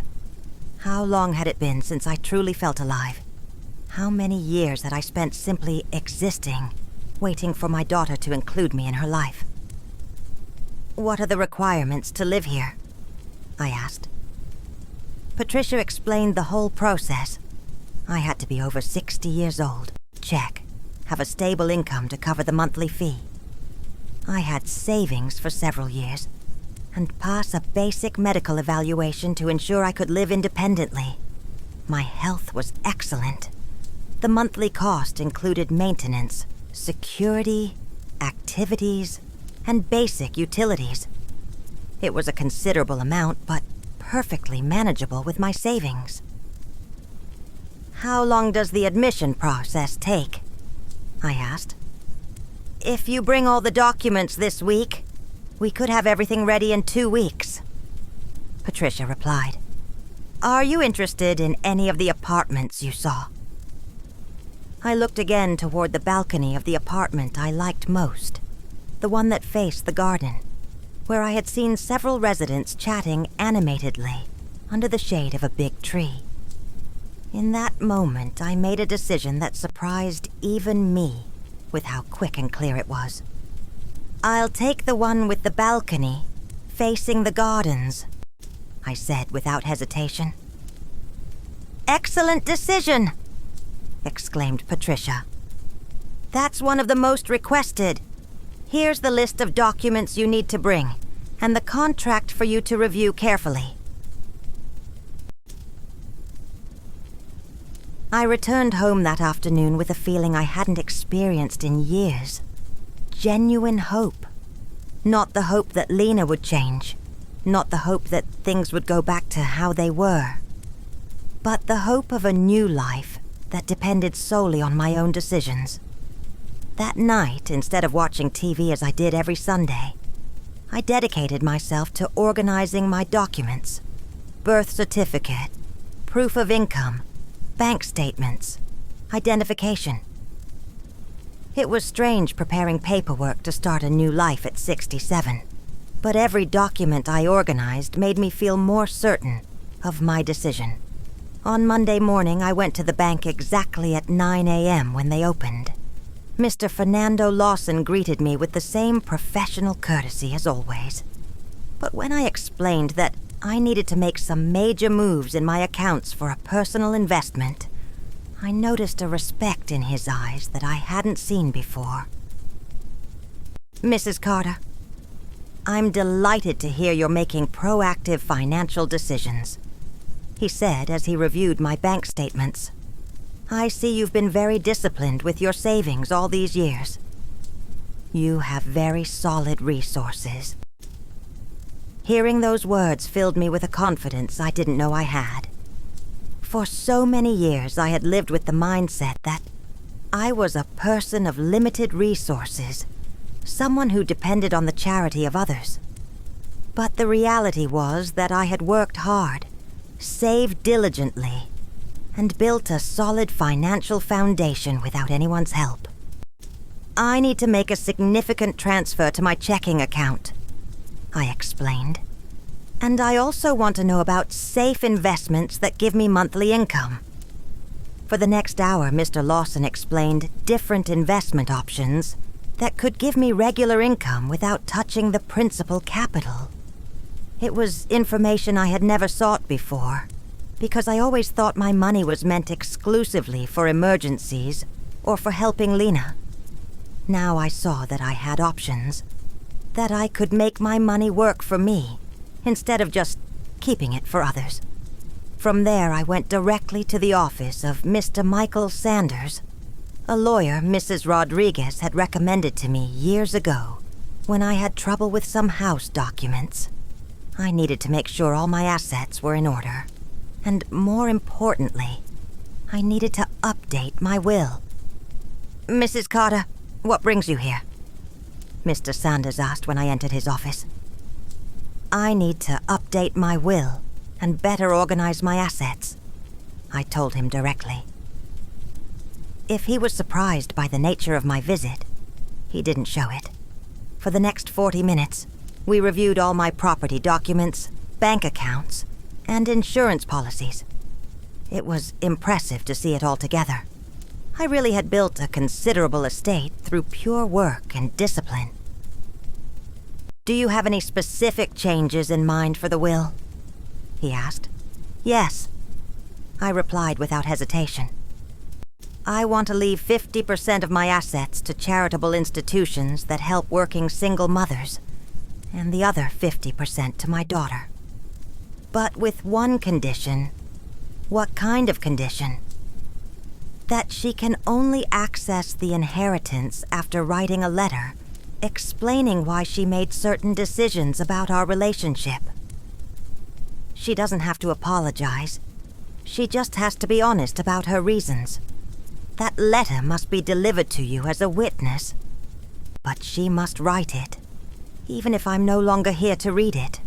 How long had it been since I truly felt alive? How many years had I spent simply existing, waiting for my daughter to include me in her life? "What are the requirements to live here?" I asked. Patricia explained the whole process. I had to be over 60 years old, check, have a stable income to cover the monthly fee. I had savings for several years, and pass a basic medical evaluation to ensure I could live independently. My health was excellent. The monthly cost included maintenance, security, activities, and basic utilities. It was a considerable amount, but perfectly manageable with my savings. "How long does the admission process take?" I asked. "If you bring all the documents this week, we could have everything ready in 2 weeks," Patricia replied. "Are you interested in any of the apartments you saw?" I looked again toward the balcony of the apartment I liked most, the one that faced the garden, where I had seen several residents chatting animatedly under the shade of a big tree. In that moment, I made a decision that surprised even me with how quick and clear it was. "I'll take the one with the balcony, facing the gardens," I said without hesitation. "Excellent decision!" exclaimed Patricia. "That's one of the most requested. Here's the list of documents you need to bring, and the contract for you to review carefully." I returned home that afternoon with a feeling I hadn't experienced in years. Genuine hope. Not the hope that Lena would change, not the hope that things would go back to how they were, but the hope of a new life that depended solely on my own decisions. That night, instead of watching TV as I did every Sunday, I dedicated myself to organizing my documents: birth certificate, proof of income, bank statements, identification. It was strange preparing paperwork to start a new life at 67, but every document I organized made me feel more certain of my decision. On Monday morning, I went to the bank exactly at 9 a.m. when they opened. Mr. Fernando Lawson greeted me with the same professional courtesy as always. But when I explained that I needed to make some major moves in my accounts for a personal investment, I noticed a respect in his eyes that I hadn't seen before. Mrs. Carter, I'm delighted to hear you're making proactive financial decisions, he said as he reviewed my bank statements. I see you've been very disciplined with your savings all these years. You have very solid resources. Hearing those words filled me with a confidence I didn't know I had. For so many years I had lived with the mindset that I was a person of limited resources, someone who depended on the charity of others. But the reality was that I had worked hard, saved diligently, and built a solid financial foundation without anyone's help. I need to make a significant transfer to my checking account, I explained. And I also want to know about safe investments that give me monthly income. For the next hour, Mr. Lawson explained different investment options that could give me regular income without touching the principal capital. It was information I had never sought before, because I always thought my money was meant exclusively for emergencies or for helping Lena. Now I saw that I had options, that I could make my money work for me instead of just keeping it for others. From there, I went directly to the office of Mr. Michael Sanders, a lawyer Mrs. Rodriguez had recommended to me years ago when I had trouble with some house documents. I needed to make sure all my assets were in order. And more importantly, I needed to update my will. Mrs. Carter, what brings you here? Mr. Sanders asked when I entered his office. I need to update my will and better organize my assets, I told him directly. If he was surprised by the nature of my visit, he didn't show it. For the next 40 minutes, we reviewed all my property documents, bank accounts, and insurance policies. It was impressive to see it all together. I really had built a considerable estate through pure work and discipline. Do you have any specific changes in mind for the will? He asked. Yes, I replied without hesitation. I want to leave 50% of my assets to charitable institutions that help working single mothers, and the other 50% to my daughter. But with one condition. What kind of condition? That she can only access the inheritance after writing a letter explaining why she made certain decisions about our relationship. She doesn't have to apologize. She just has to be honest about her reasons. That letter must be delivered to you as a witness. But she must write it, even if I'm no longer here to read it.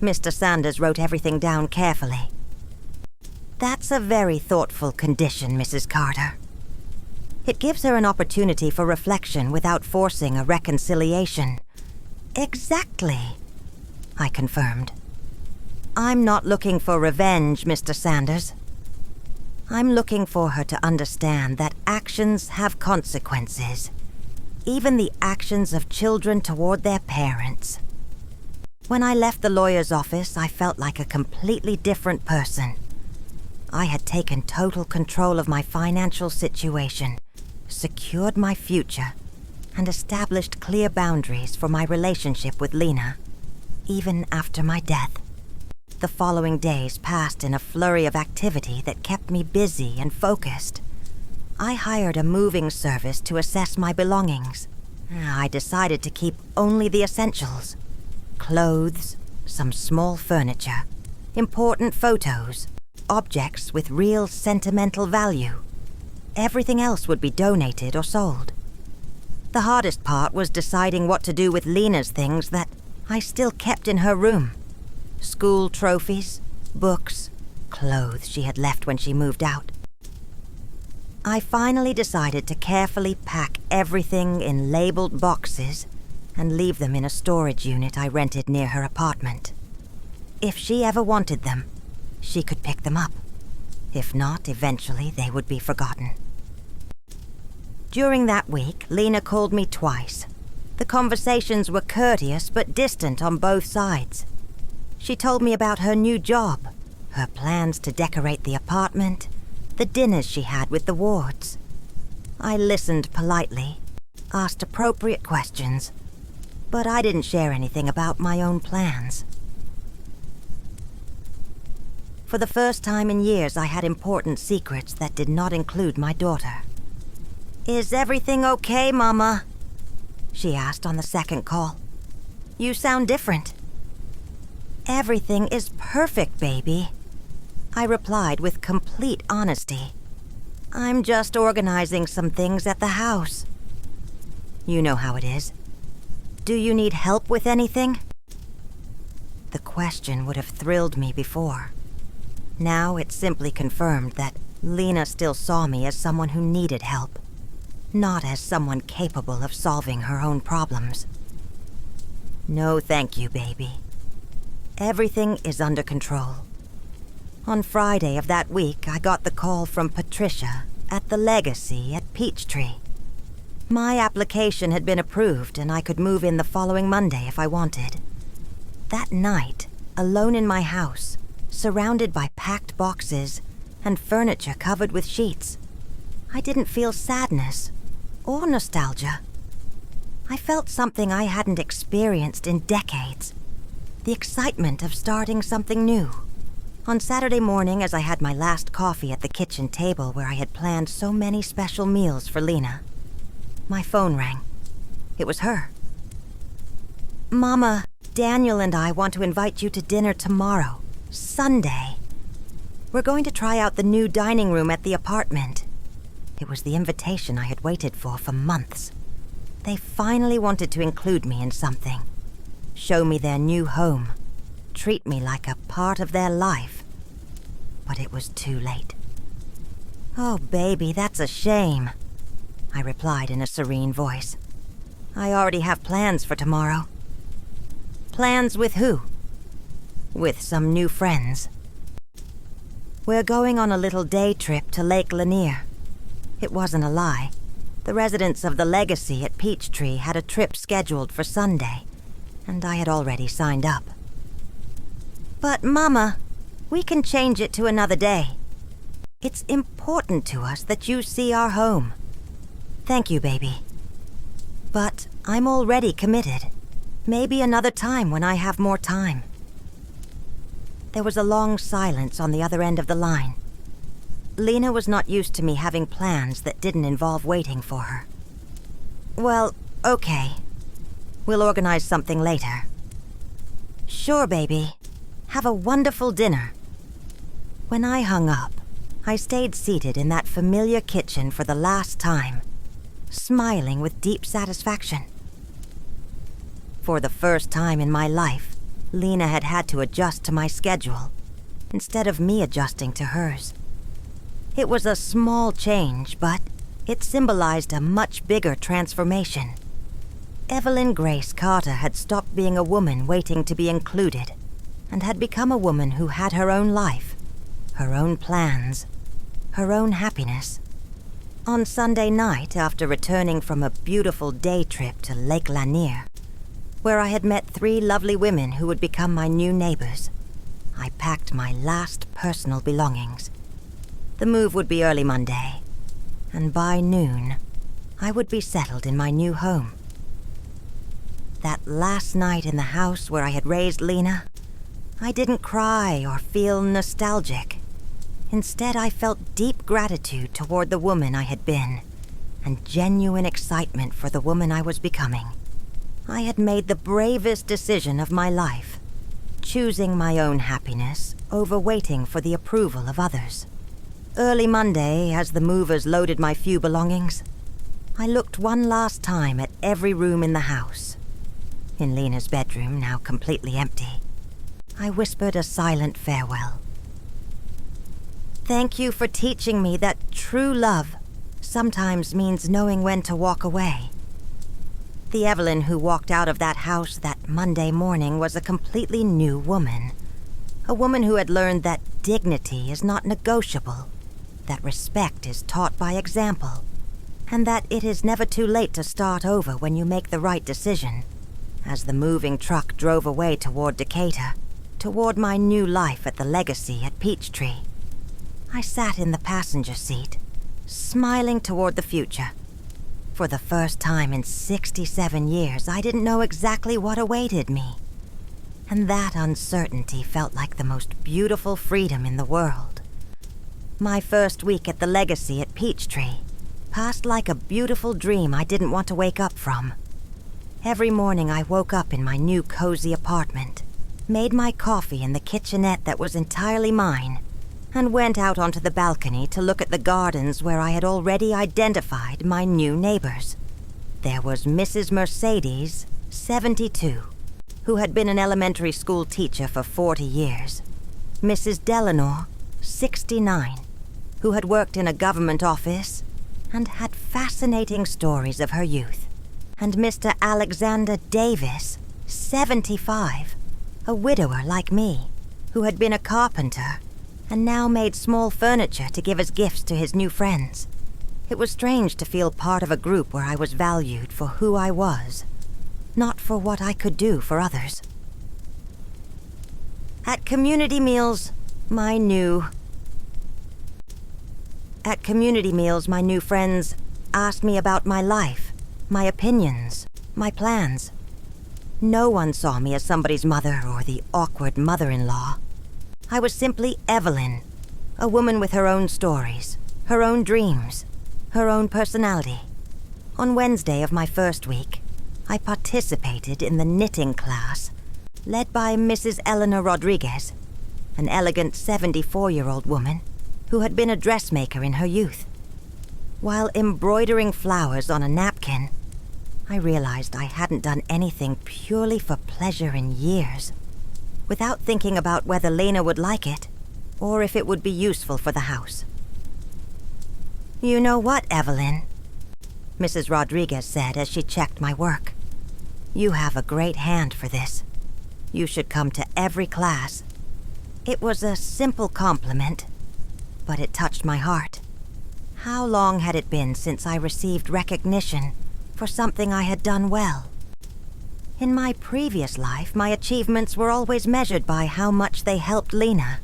Mr. Sanders wrote everything down carefully. That's a very thoughtful condition, Mrs. Carter. It gives her an opportunity for reflection without forcing a reconciliation. Exactly, I confirmed. I'm not looking for revenge, Mr. Sanders. I'm looking for her to understand that actions have consequences, even the actions of children toward their parents. When I left the lawyer's office, I felt like a completely different person. I had taken total control of my financial situation, secured my future, and established clear boundaries for my relationship with Lena, even after my death. The following days passed in a flurry of activity that kept me busy and focused. I hired a moving service to assess my belongings. I decided to keep only the essentials: clothes, some small furniture, important photos, objects with real sentimental value. Everything else would be donated or sold. The hardest part was deciding what to do with Lena's things that I still kept in her room. School trophies, books, clothes she had left when she moved out. I finally decided to carefully pack everything in labeled boxes and leave them in a storage unit I rented near her apartment. If she ever wanted them, she could pick them up. If not, eventually they would be forgotten. During that week, Lena called me twice. The conversations were courteous but distant on both sides. She told me about her new job, her plans to decorate the apartment, the dinners she had with the wards. I listened politely, asked appropriate questions, but I didn't share anything about my own plans. For the first time in years, I had important secrets that did not include my daughter. "Is everything okay, Mama?" she asked on the second call. "You sound different." "Everything is perfect, baby," I replied with complete honesty. "I'm just organizing some things at the house. You know how it is. Do you need help with anything?" The question would have thrilled me before. Now it simply confirmed that Lena still saw me as someone who needed help, not as someone capable of solving her own problems. "No, thank you, baby. Everything is under control." On Friday of that week, I got the call from Patricia at the Legacy at Peachtree. My application had been approved and I could move in the following Monday if I wanted. That night, alone in my house, surrounded by packed boxes and furniture covered with sheets, I didn't feel sadness or nostalgia. I felt something I hadn't experienced in decades, the excitement of starting something new. On Saturday morning, as I had my last coffee at the kitchen table where I had planned so many special meals for Lena, my phone rang. It was her. "Mama, Daniel and I want to invite you to dinner tomorrow, Sunday. We're going to try out the new dining room at the apartment." It was the invitation I had waited for months. They finally wanted to include me in something, show me their new home, treat me like a part of their life. But it was too late. "Oh, baby, that's a shame," I replied in a serene voice. "I already have plans for tomorrow." "Plans with who?" "With some new friends. We're going on a little day trip to Lake Lanier." It wasn't a lie. The residents of the Legacy at Peachtree had a trip scheduled for Sunday, and I had already signed up. "But, Mama, we can change it to another day. It's important to us that you see our home." "Thank you, baby. But I'm already committed. Maybe another time when I have more time." There was a long silence on the other end of the line. Lena was not used to me having plans that didn't involve waiting for her. "Well, okay. We'll organize something later." "Sure, baby. Have a wonderful dinner." When I hung up, I stayed seated in that familiar kitchen for the last time, smiling with deep satisfaction. For the first time in my life, Lena had had to adjust to my schedule, instead of me adjusting to hers. It was a small change, but it symbolized a much bigger transformation. Evelyn Grace Carter had stopped being a woman waiting to be included, and had become a woman who had her own life, her own plans, her own happiness. On Sunday night, after returning from a beautiful day trip to Lake Lanier, where I had met 3 lovely women who would become my new neighbors, I packed my last personal belongings. The move would be early Monday, and by noon, I would be settled in my new home. That last night in the house where I had raised Lena, I didn't cry or feel nostalgic. Instead, I felt deep gratitude toward the woman I had been, and genuine excitement for the woman I was becoming. I had made the bravest decision of my life, choosing my own happiness over waiting for the approval of others. Early Monday, as the movers loaded my few belongings, I looked one last time at every room in the house. In Lena's bedroom, now completely empty, I whispered a silent farewell. "Thank you for teaching me that true love sometimes means knowing when to walk away." The Evelyn who walked out of that house that Monday morning was a completely new woman, A woman who had learned that dignity is not negotiable, that respect is taught by example, and that it is never too late to start over when you make the right decision. As the moving truck drove away toward Decatur, toward my new life at the Legacy at Peachtree, I sat in the passenger seat, smiling toward the future. For the first time in 67 years, I didn't know exactly what awaited me. And that uncertainty felt like the most beautiful freedom in the world. My first week at the Legacy at Peachtree passed like a beautiful dream I didn't want to wake up from. Every morning I woke up in my new cozy apartment, made my coffee in the kitchenette that was entirely mine, and went out onto the balcony to look at the gardens where I had already identified my new neighbors. There was Mrs. Mercedes, 72, who had been an elementary school teacher for 40 years. Mrs. Delanore, 69, who had worked in a government office and had fascinating stories of her youth. And Mr. Alexander Davis, 75, a widower like me, who had been a carpenter and now made small furniture to give as gifts to his new friends. It was strange to feel part of a group where I was valued for who I was, not for what I could do for others. At community meals, my new friends asked me about my life, my opinions, my plans. No one saw me as somebody's mother or the awkward mother-in-law. I was simply Evelyn, a woman with her own stories, her own dreams, her own personality. On Wednesday of my first week, I participated in the knitting class led by Mrs. Eleanor Rodriguez, an elegant 74-year-old woman who had been a dressmaker in her youth. While embroidering flowers on a napkin, I realized I hadn't done anything purely for pleasure in years, without thinking about whether Lena would like it, or if it would be useful for the house. "You know what, Evelyn?" Mrs. Rodriguez said as she checked my work. "You have a great hand for this. You should come to every class." It was a simple compliment, but it touched my heart. How long had it been since I received recognition for something I had done well? In my previous life, my achievements were always measured by how much they helped Lena.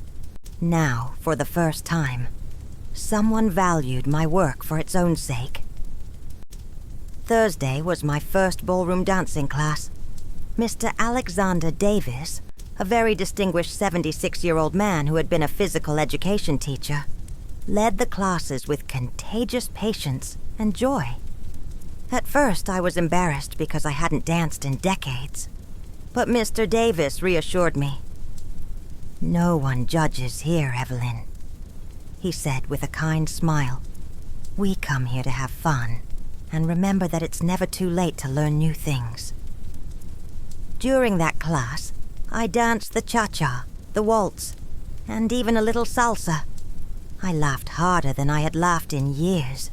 Now, for the first time, someone valued my work for its own sake. Thursday was my first ballroom dancing class. Mr. Alexander Davis, a very distinguished 76-year-old man who had been a physical education teacher, led the classes with contagious patience and joy. At first, I was embarrassed because I hadn't danced in decades. But Mr. Davis reassured me. "No one judges here, Evelyn," he said with a kind smile. "We come here to have fun and remember that it's never too late to learn new things." During that class, I danced the cha-cha, the waltz, and even a little salsa. I laughed harder than I had laughed in years.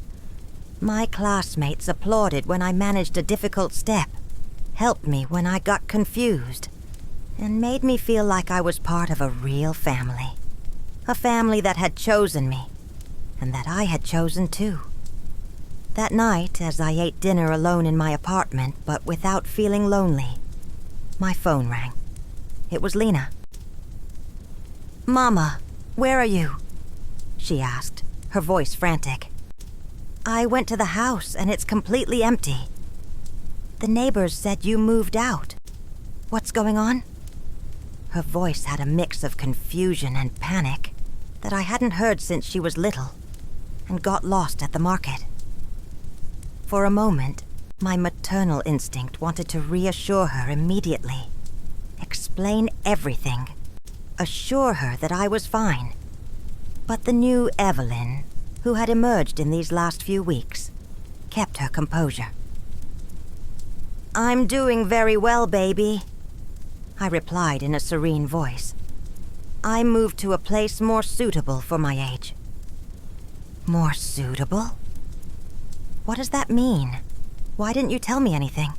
My classmates applauded when I managed a difficult step, helped me when I got confused, and made me feel like I was part of a real family. A family that had chosen me, and that I had chosen too. That night, as I ate dinner alone in my apartment, but without feeling lonely, my phone rang. It was Lena. "Mama, where are you?" she asked, her voice frantic. "I went to the house and it's completely empty. The neighbors said you moved out. What's going on?" Her voice had a mix of confusion and panic that I hadn't heard since she was little and got lost at the market. For a moment, my maternal instinct wanted to reassure her immediately, explain everything, assure her that I was fine. But the new Evelyn, who had emerged in these last few weeks, kept her composure. "I'm doing very well, baby," I replied in a serene voice. "I moved to a place more suitable for my age." "More suitable? What does that mean? Why didn't you tell me anything?"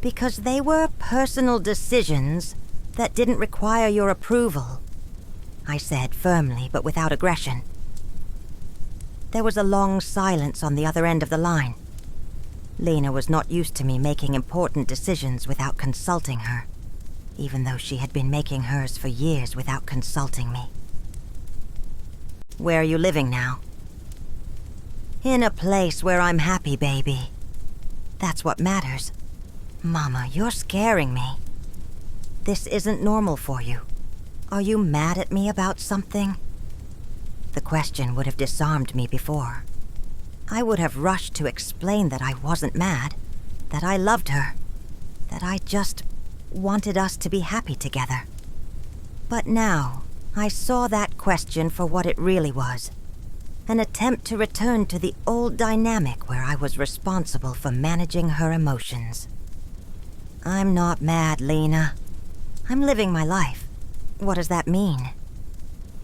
"Because they were personal decisions that didn't require your approval," I said firmly but without aggression. There was a long silence on the other end of the line. Lena was not used to me making important decisions without consulting her, even though she had been making hers for years without consulting me. "Where are you living now?" "In a place where I'm happy, baby. That's what matters." "Mama, you're scaring me. This isn't normal for you. Are you mad at me about something?" The question would have disarmed me before. I would have rushed to explain that I wasn't mad, that I loved her, that I just wanted us to be happy together. But now, I saw that question for what it really was. An attempt to return to the old dynamic where I was responsible for managing her emotions. "I'm not mad, Lena. I'm living my life." "What does that mean?"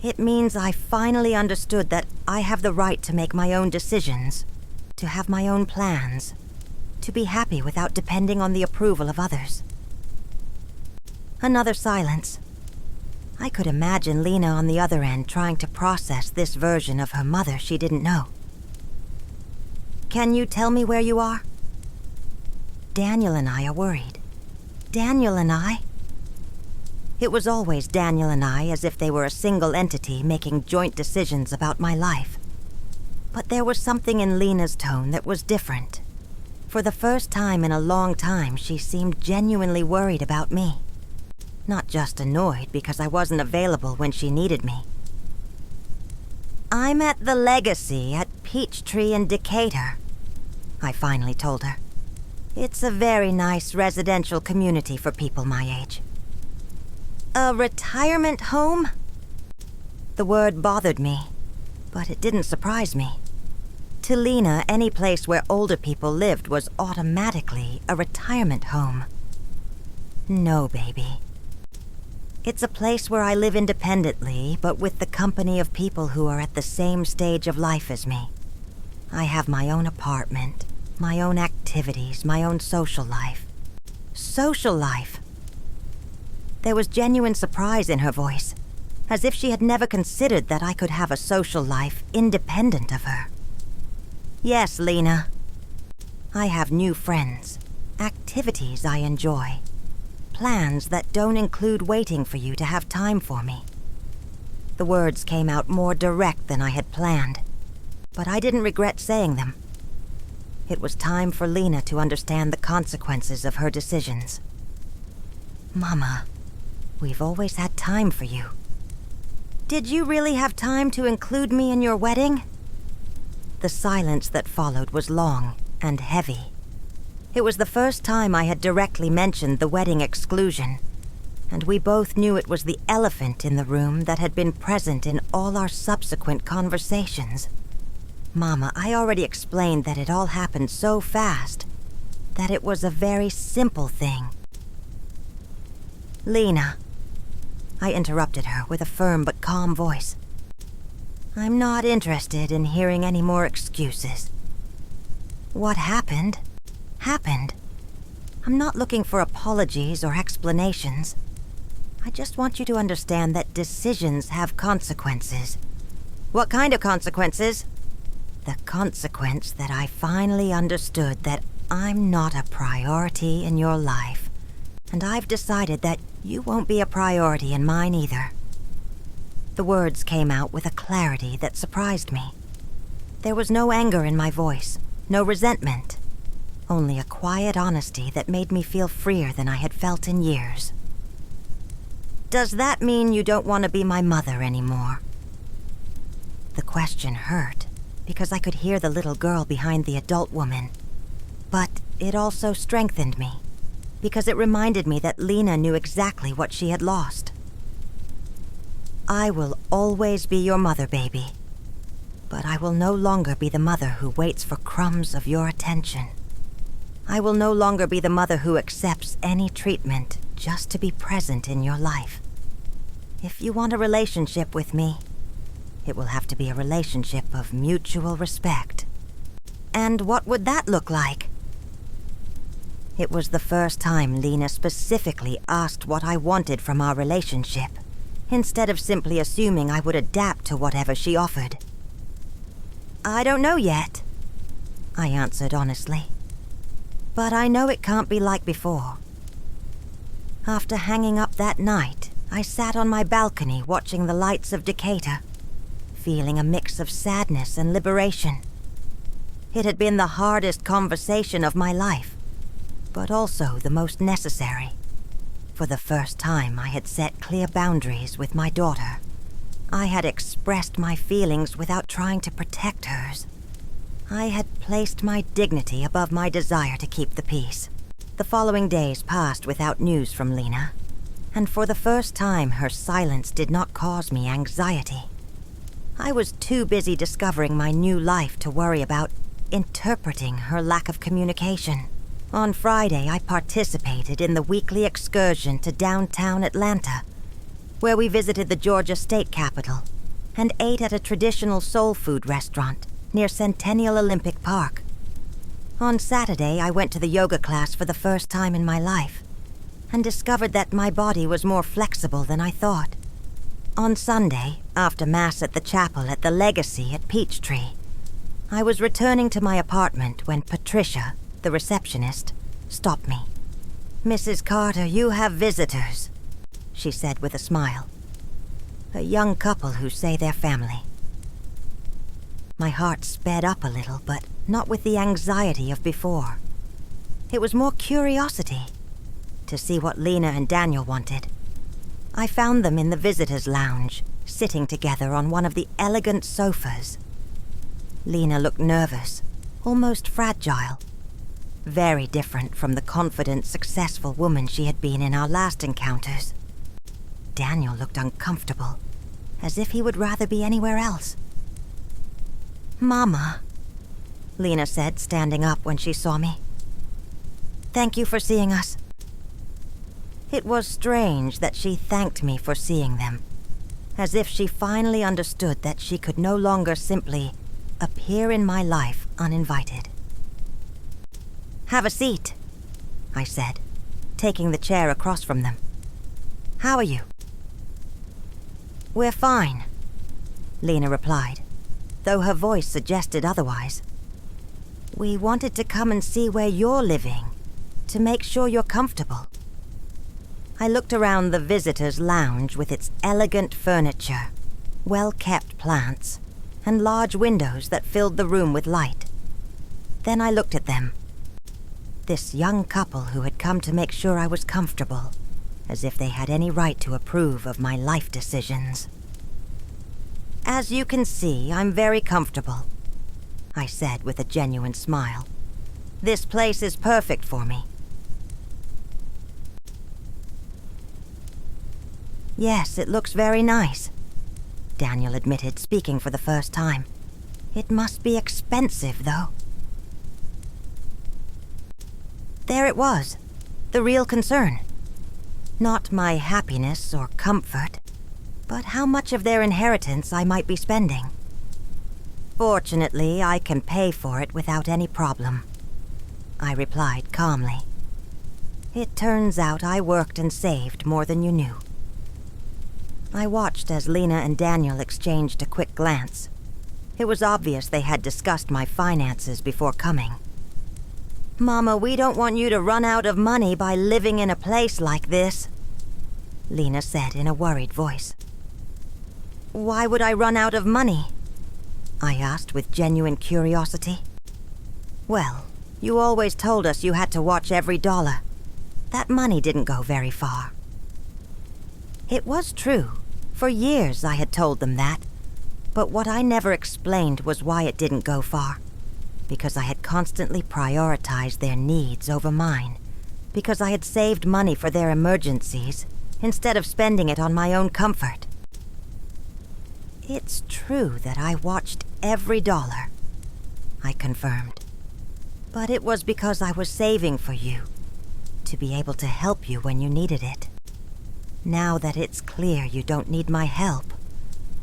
"It means I finally understood that I have the right to make my own decisions, to have my own plans, to be happy without depending on the approval of others." Another silence. I could imagine Lena on the other end trying to process this version of her mother she didn't know. "Can you tell me where you are?" "Daniel and I are worried." "Daniel and I?" It was always Daniel and I, as if they were a single entity making joint decisions about my life. But there was something in Lena's tone that was different. For the first time in a long time, she seemed genuinely worried about me. Not just annoyed because I wasn't available when she needed me. "I'm at the Legacy at Peachtree in Decatur," I finally told her. "It's a very nice residential community for people my age." "A retirement home?" The word bothered me, but it didn't surprise me. To Lena, any place where older people lived was automatically a retirement home. "No, baby. It's a place where I live independently, but with the company of people who are at the same stage of life as me. I have my own apartment, my own activities, my own social life." "Social life?" There was genuine surprise in her voice, as if she had never considered that I could have a social life independent of her. "Yes, Lena. I have new friends, activities I enjoy, plans that don't include waiting for you to have time for me." The words came out more direct than I had planned, but I didn't regret saying them. It was time for Lena to understand the consequences of her decisions. "Mama, we've always had time for you." "Did you really have time to include me in your wedding?" The silence that followed was long and heavy. It was the first time I had directly mentioned the wedding exclusion, and we both knew it was the elephant in the room that had been present in all our subsequent conversations. "Mama, I already explained that it all happened so fast, that it was a very simple thing." "Lena," I interrupted her with a firm but calm voice, "I'm not interested in hearing any more excuses. What happened, happened. I'm not looking for apologies or explanations. I just want you to understand that decisions have consequences." "What kind of consequences?" "The consequence that I finally understood that I'm not a priority in your life, and I've decided that you won't be a priority in mine either." The words came out with a clarity that surprised me. There was no anger in my voice, no resentment, only a quiet honesty that made me feel freer than I had felt in years. "Does that mean you don't want to be my mother anymore?" The question hurt, because I could hear the little girl behind the adult woman. But it also strengthened me, because it reminded me that Lena knew exactly what she had lost. "I will always be your mother, baby. But I will no longer be the mother who waits for crumbs of your attention. I will no longer be the mother who accepts any treatment just to be present in your life. If you want a relationship with me, it will have to be a relationship of mutual respect." "And what would that look like?" It was the first time Lena specifically asked what I wanted from our relationship, instead of simply assuming I would adapt to whatever she offered. "I don't know yet," I answered honestly. "But I know it can't be like before." After hanging up that night, I sat on my balcony watching the lights of Decatur, feeling a mix of sadness and liberation. It had been the hardest conversation of my life, but also the most necessary. For the first time, I had set clear boundaries with my daughter. I had expressed my feelings without trying to protect hers. I had placed my dignity above my desire to keep the peace. The following days passed without news from Lena, and for the first time, her silence did not cause me anxiety. I was too busy discovering my new life to worry about interpreting her lack of communication. On Friday, I participated in the weekly excursion to downtown Atlanta, where we visited the Georgia State Capitol and ate at a traditional soul food restaurant near Centennial Olympic Park. On Saturday, I went to the yoga class for the first time in my life and discovered that my body was more flexible than I thought. On Sunday, after Mass at the chapel at the Legacy at Peachtree, I was returning to my apartment when Patricia, the receptionist, stopped me. "Mrs. Carter, you have visitors," she said with a smile. "A young couple who say they're family." My heart sped up a little, but not with the anxiety of before. It was more curiosity, to see what Lena and Daniel wanted. I found them in the visitors' lounge, sitting together on one of the elegant sofas. Lena looked nervous, almost fragile. Very different from the confident, successful woman she had been in our last encounters. Daniel looked uncomfortable, as if he would rather be anywhere else. "Mama," Lena said, standing up when she saw me. "Thank you for seeing us." It was strange that she thanked me for seeing them, as if she finally understood that she could no longer simply appear in my life uninvited. "Have a seat," I said, taking the chair across from them. "How are you?" "We're fine," Lena replied, though her voice suggested otherwise. "We wanted to come and see where you're living, to make sure you're comfortable." I looked around the visitors' lounge with its elegant furniture, well-kept plants, and large windows that filled the room with light. Then I looked at them. This young couple who had come to make sure I was comfortable, as if they had any right to approve of my life decisions. "As you can see, I'm very comfortable," I said with a genuine smile. "This place is perfect for me." "Yes, it looks very nice," Daniel admitted, speaking for the first time. "It must be expensive, though." There it was, the real concern. Not my happiness or comfort, but how much of their inheritance I might be spending. "Fortunately, I can pay for it without any problem," I replied calmly. "It turns out I worked and saved more than you knew." I watched as Lena and Daniel exchanged a quick glance. It was obvious they had discussed my finances before coming. "Mama, we don't want you to run out of money by living in a place like this," Lena said in a worried voice. "Why would I run out of money?" I asked with genuine curiosity. "Well, you always told us you had to watch every dollar. That money didn't go very far." It was true. For years I had told them that. But what I never explained was why it didn't go far. Because I had constantly prioritized their needs over mine. Because I had saved money for their emergencies instead of spending it on my own comfort. "It's true that I watched every dollar," I confirmed. "But it was because I was saving for you, to be able to help you when you needed it. Now that it's clear you don't need my help,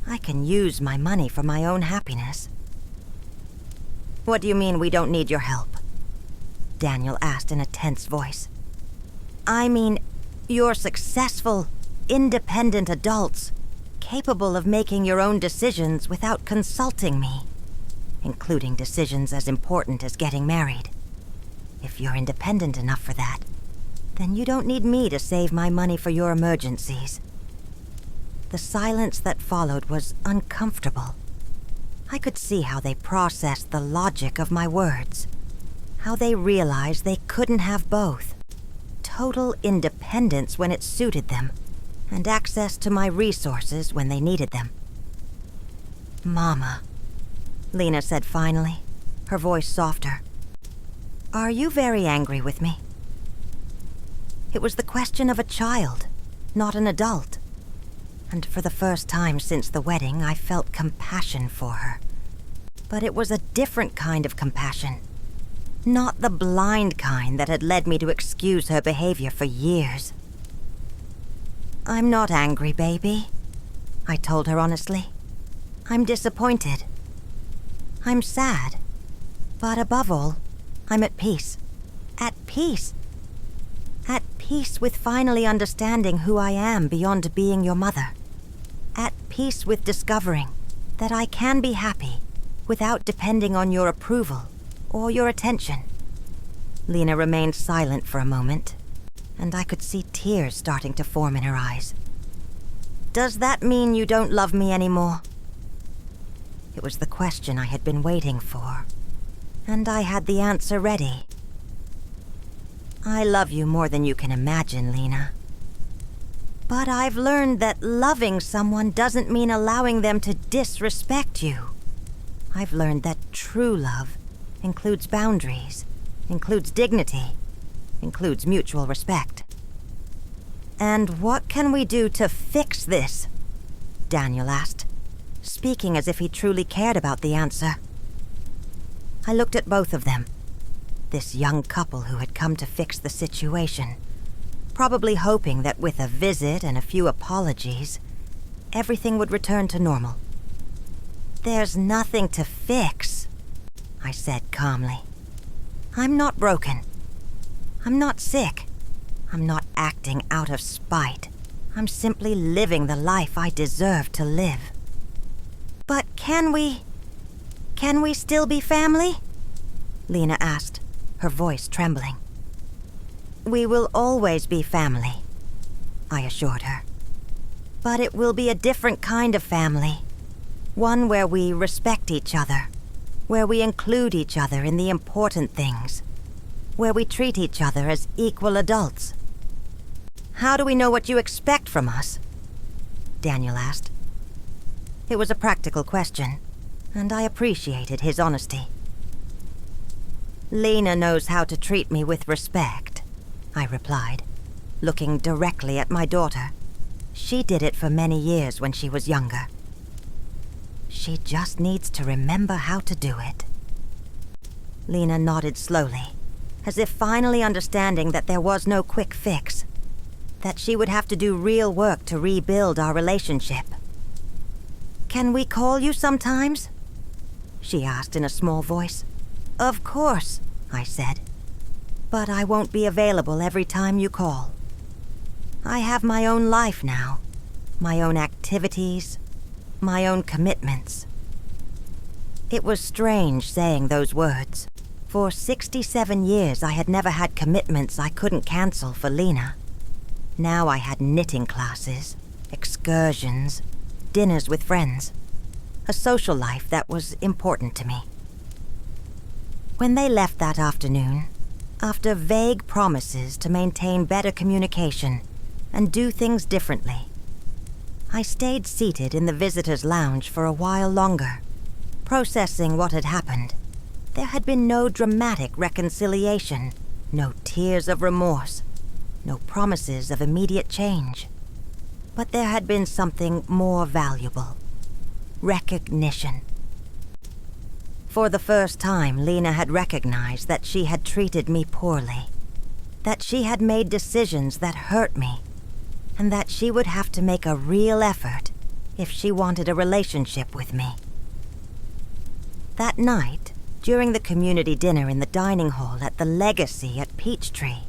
I can use my money for my own happiness." "What do you mean we don't need your help?" Daniel asked in a tense voice. I mean, you're successful, independent adults, capable of making your own decisions without consulting me, including decisions as important as getting married. If you're independent enough for that, then you don't need me to save my money for your emergencies. The silence that followed was uncomfortable. I could see how they processed the logic of my words, how they realized they couldn't have both. Total independence when it suited them, and access to my resources when they needed them. Mama, Lena said finally, her voice softer. Are you very angry with me? It was the question of a child, not an adult. And for the first time since the wedding, I felt compassion for her. But it was a different kind of compassion. Not the blind kind that had led me to excuse her behavior for years. I'm not angry, baby, I told her honestly. I'm disappointed. I'm sad. But above all, I'm at peace. At peace. At peace with finally understanding who I am beyond being your mother. At peace with discovering that I can be happy without depending on your approval or your attention. Lena remained silent for a moment, and I could see tears starting to form in her eyes. Does that mean you don't love me anymore? It was the question I had been waiting for, and I had the answer ready. I love you more than you can imagine, Lena. But I've learned that loving someone doesn't mean allowing them to disrespect you. I've learned that true love includes boundaries, includes dignity, includes mutual respect. And what can we do to fix this? Daniel asked, speaking as if he truly cared about the answer. I looked at both of them, this young couple who had come to fix the situation, probably hoping that with a visit and a few apologies, everything would return to normal. There's nothing to fix, I said calmly. I'm not broken. I'm not sick. I'm not acting out of spite. I'm simply living the life I deserve to live. But can we still be family? Lena asked, her voice trembling. We will always be family, I assured her. But it will be a different kind of family. One where we respect each other, where we include each other in the important things, where we treat each other as equal adults. How do we know what you expect from us? Daniel asked. It was a practical question, and I appreciated his honesty. Lena knows how to treat me with respect, I replied, looking directly at my daughter. She did it for many years when she was younger. She just needs to remember how to do it. Lena nodded slowly, as if finally understanding that there was no quick fix, that she would have to do real work to rebuild our relationship. Can we call you sometimes? She asked in a small voice. Of course, I said. But I won't be available every time you call. I have my own life now, my own activities, my own commitments. It was strange saying those words. For 67 years I had never had commitments I couldn't cancel for Lena. Now I had knitting classes, excursions, dinners with friends, a social life that was important to me. When they left that afternoon, after vague promises to maintain better communication and do things differently, I stayed seated in the visitors' lounge for a while longer, processing what had happened. There had been no dramatic reconciliation, no tears of remorse, no promises of immediate change. But there had been something more valuable: recognition. For the first time, Lena had recognized that she had treated me poorly, that she had made decisions that hurt me, and that she would have to make a real effort if she wanted a relationship with me. That night, During the community dinner in the dining hall at the Legacy at Peachtree,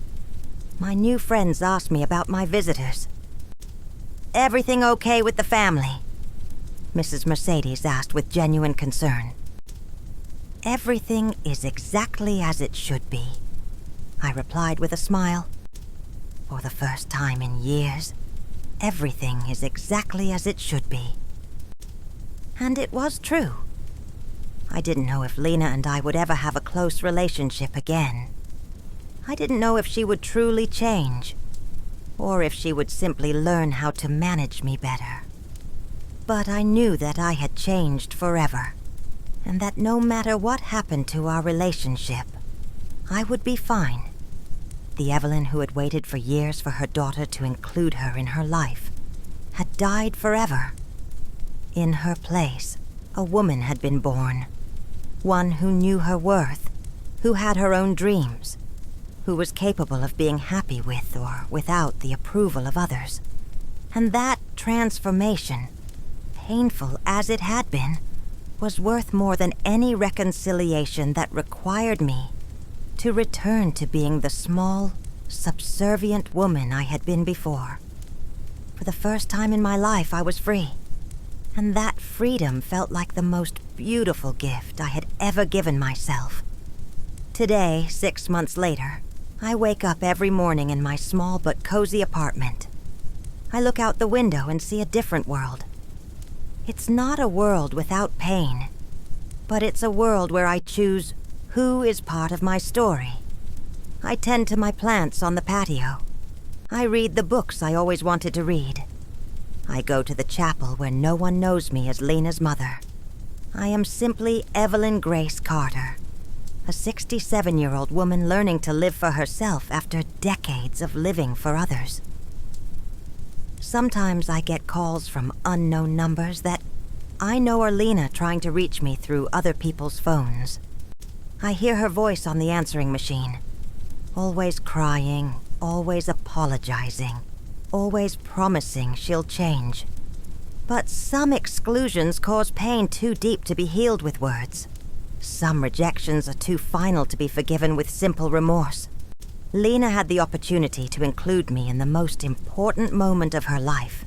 my new friends asked me about my visitors. "Everything okay with the family?" Mrs. Mercedes asked with genuine concern. "Everything is exactly as it should be," I replied with a smile. "For the first time in years, everything is exactly as it should be." And it was true. I didn't know if Lena and I would ever have a close relationship again. I didn't know if she would truly change, or if she would simply learn how to manage me better. But I knew that I had changed forever, and that no matter what happened to our relationship, I would be fine. The Evelyn who had waited for years for her daughter to include her in her life had died forever. In her place, a woman had been born. One who knew her worth, who had her own dreams, who was capable of being happy with or without the approval of others. And that transformation, painful as it had been, was worth more than any reconciliation that required me to return to being the small, subservient woman I had been before. For the first time in my life, I was free. And that freedom felt like the most beautiful gift I had ever given myself. Today, 6 months later, I wake up every morning in my small but cozy apartment. I look out the window and see a different world. It's not a world without pain, but it's a world where I choose who is part of my story. I tend to my plants on the patio. I read the books I always wanted to read. I go to the chapel where no one knows me as Lena's mother. I am simply Evelyn Grace Carter, a 67-year-old woman learning to live for herself after decades of living for others. Sometimes I get calls from unknown numbers that I know are Lena trying to reach me through other people's phones. I hear her voice on the answering machine, always crying, always apologizing, always promising she'll change. But some exclusions cause pain too deep to be healed with words. Some rejections are too final to be forgiven with simple remorse. Lena had the opportunity to include me in the most important moment of her life,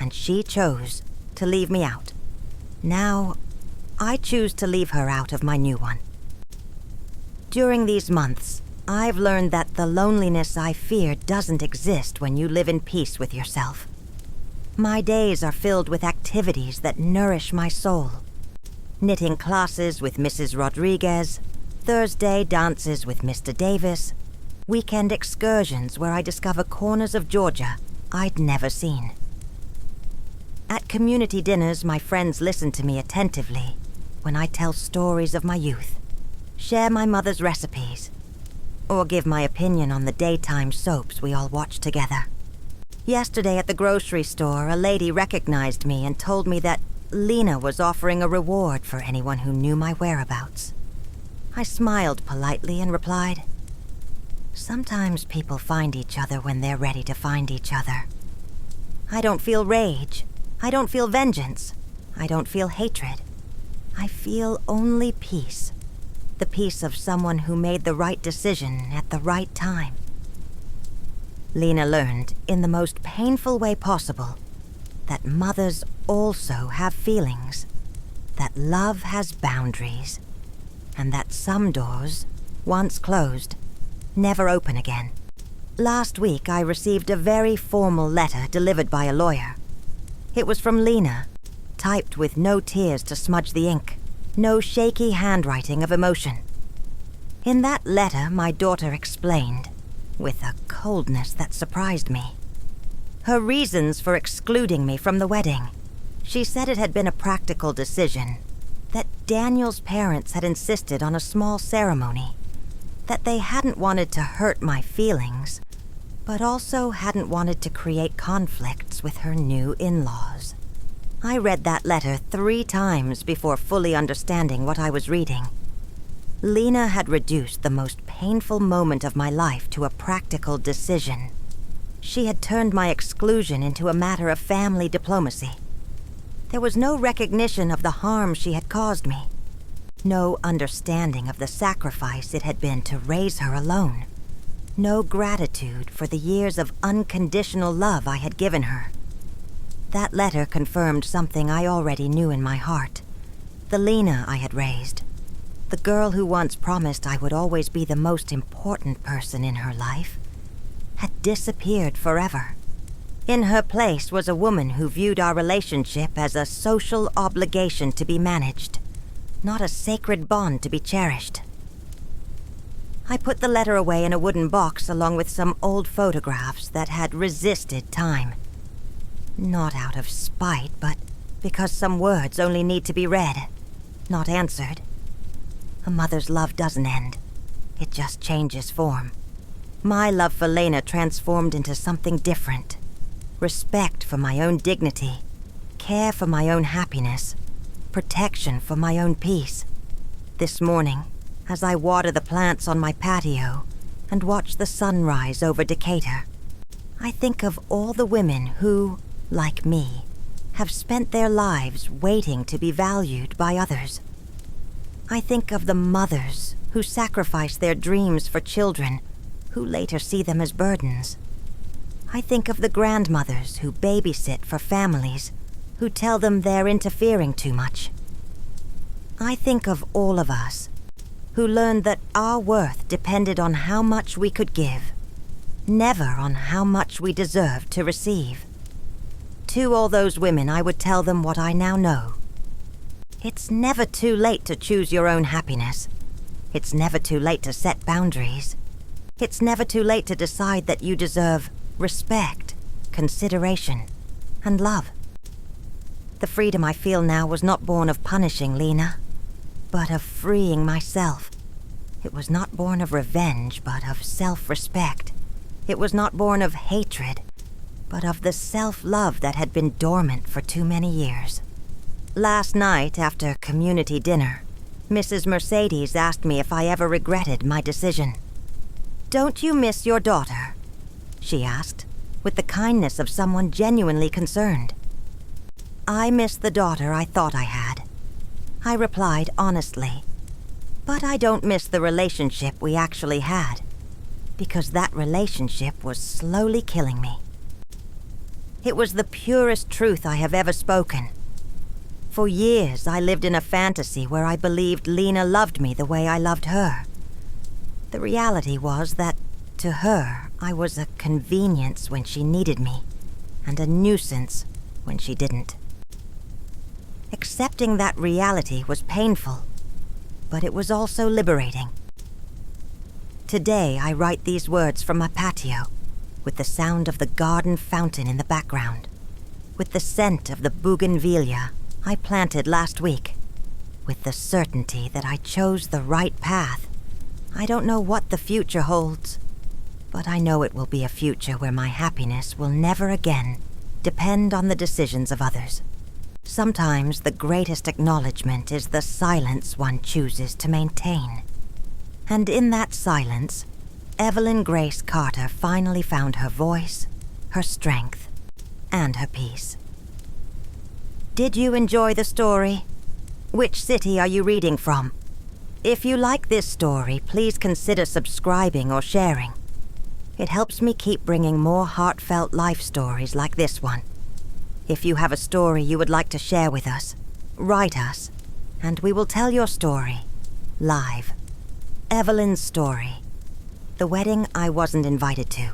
and she chose to leave me out. Now, I choose to leave her out of my new one. During these months, I've learned that the loneliness I fear doesn't exist when you live in peace with yourself. My days are filled with activities that nourish my soul. Knitting classes with Mrs. Rodriguez, Thursday dances with Mr. Davis, weekend excursions where I discover corners of Georgia I'd never seen. At community dinners, my friends listen to me attentively when I tell stories of my youth, share my mother's recipes, or give my opinion on the daytime soaps we all watch together. Yesterday at the grocery store, a lady recognized me and told me that Lena was offering a reward for anyone who knew my whereabouts. I smiled politely and replied, "Sometimes people find each other when they're ready to find each other. I don't feel rage. I don't feel vengeance. I don't feel hatred. I feel only peace. The peace of someone who made the right decision at the right time." Lena learned, in the most painful way possible, that mothers also have feelings, that love has boundaries, and that some doors, once closed, never open again. Last week, I received a very formal letter delivered by a lawyer. It was from Lena, typed with no tears to smudge the ink, no shaky handwriting of emotion. In that letter, my daughter explained, with a coldness that surprised me, her reasons for excluding me from the wedding. She said it had been a practical decision, that Daniel's parents had insisted on a small ceremony, that they hadn't wanted to hurt my feelings, but also hadn't wanted to create conflicts with her new in-laws. I read that letter 3 times before fully understanding what I was reading. Lena had reduced the most painful moment of my life to a practical decision. She had turned my exclusion into a matter of family diplomacy. There was no recognition of the harm she had caused me. No understanding of the sacrifice it had been to raise her alone. No gratitude for the years of unconditional love I had given her. That letter confirmed something I already knew in my heart. The Lena I had raised, the girl who once promised I would always be the most important person in her life, had disappeared forever. In her place was a woman who viewed our relationship as a social obligation to be managed, not a sacred bond to be cherished. I put the letter away in a wooden box along with some old photographs that had resisted time. Not out of spite, but because some words only need to be read, not answered. A mother's love doesn't end. It just changes form. My love for Lena transformed into something different. Respect for my own dignity, care for my own happiness, protection for my own peace. This morning, as I water the plants on my patio and watch the sun rise over Decatur, I think of all the women who, like me, have spent their lives waiting to be valued by others. I think of the mothers who sacrifice their dreams for children who later see them as burdens. I think of the grandmothers who babysit for families who tell them they're interfering too much. I think of all of us who learned that our worth depended on how much we could give, never on how much we deserved to receive. To all those women, I would tell them what I now know. It's never too late to choose your own happiness. It's never too late to set boundaries. It's never too late to decide that you deserve respect, consideration, and love. The freedom I feel now was not born of punishing Lena, but of freeing myself. It was not born of revenge, but of self-respect. It was not born of hatred, but of the self-love that had been dormant for too many years. Last night, after community dinner, Mrs. Mercedes asked me if I ever regretted my decision. "Don't you miss your daughter?" she asked, with the kindness of someone genuinely concerned. "I miss the daughter I thought I had," I replied honestly. "But I don't miss the relationship we actually had, because that relationship was slowly killing me." It was the purest truth I have ever spoken. For years, I lived in a fantasy where I believed Lena loved me the way I loved her. The reality was that, to her, I was a convenience when she needed me, and a nuisance when she didn't. Accepting that reality was painful, but it was also liberating. Today, I write these words from my patio, with the sound of the garden fountain in the background, with the scent of the bougainvillea I planted last week, with the certainty that I chose the right path. I don't know what the future holds, but I know it will be a future where my happiness will never again depend on the decisions of others. Sometimes the greatest acknowledgement is the silence one chooses to maintain. And in that silence, Evelyn Grace Carter finally found her voice, her strength, and her peace. Did you enjoy the story? Which city are you reading from? If you like this story, please consider subscribing or sharing. It helps me keep bringing more heartfelt life stories like this one. If you have a story you would like to share with us, write us, and we will tell your story, live. Evelyn's story. The wedding I wasn't invited to.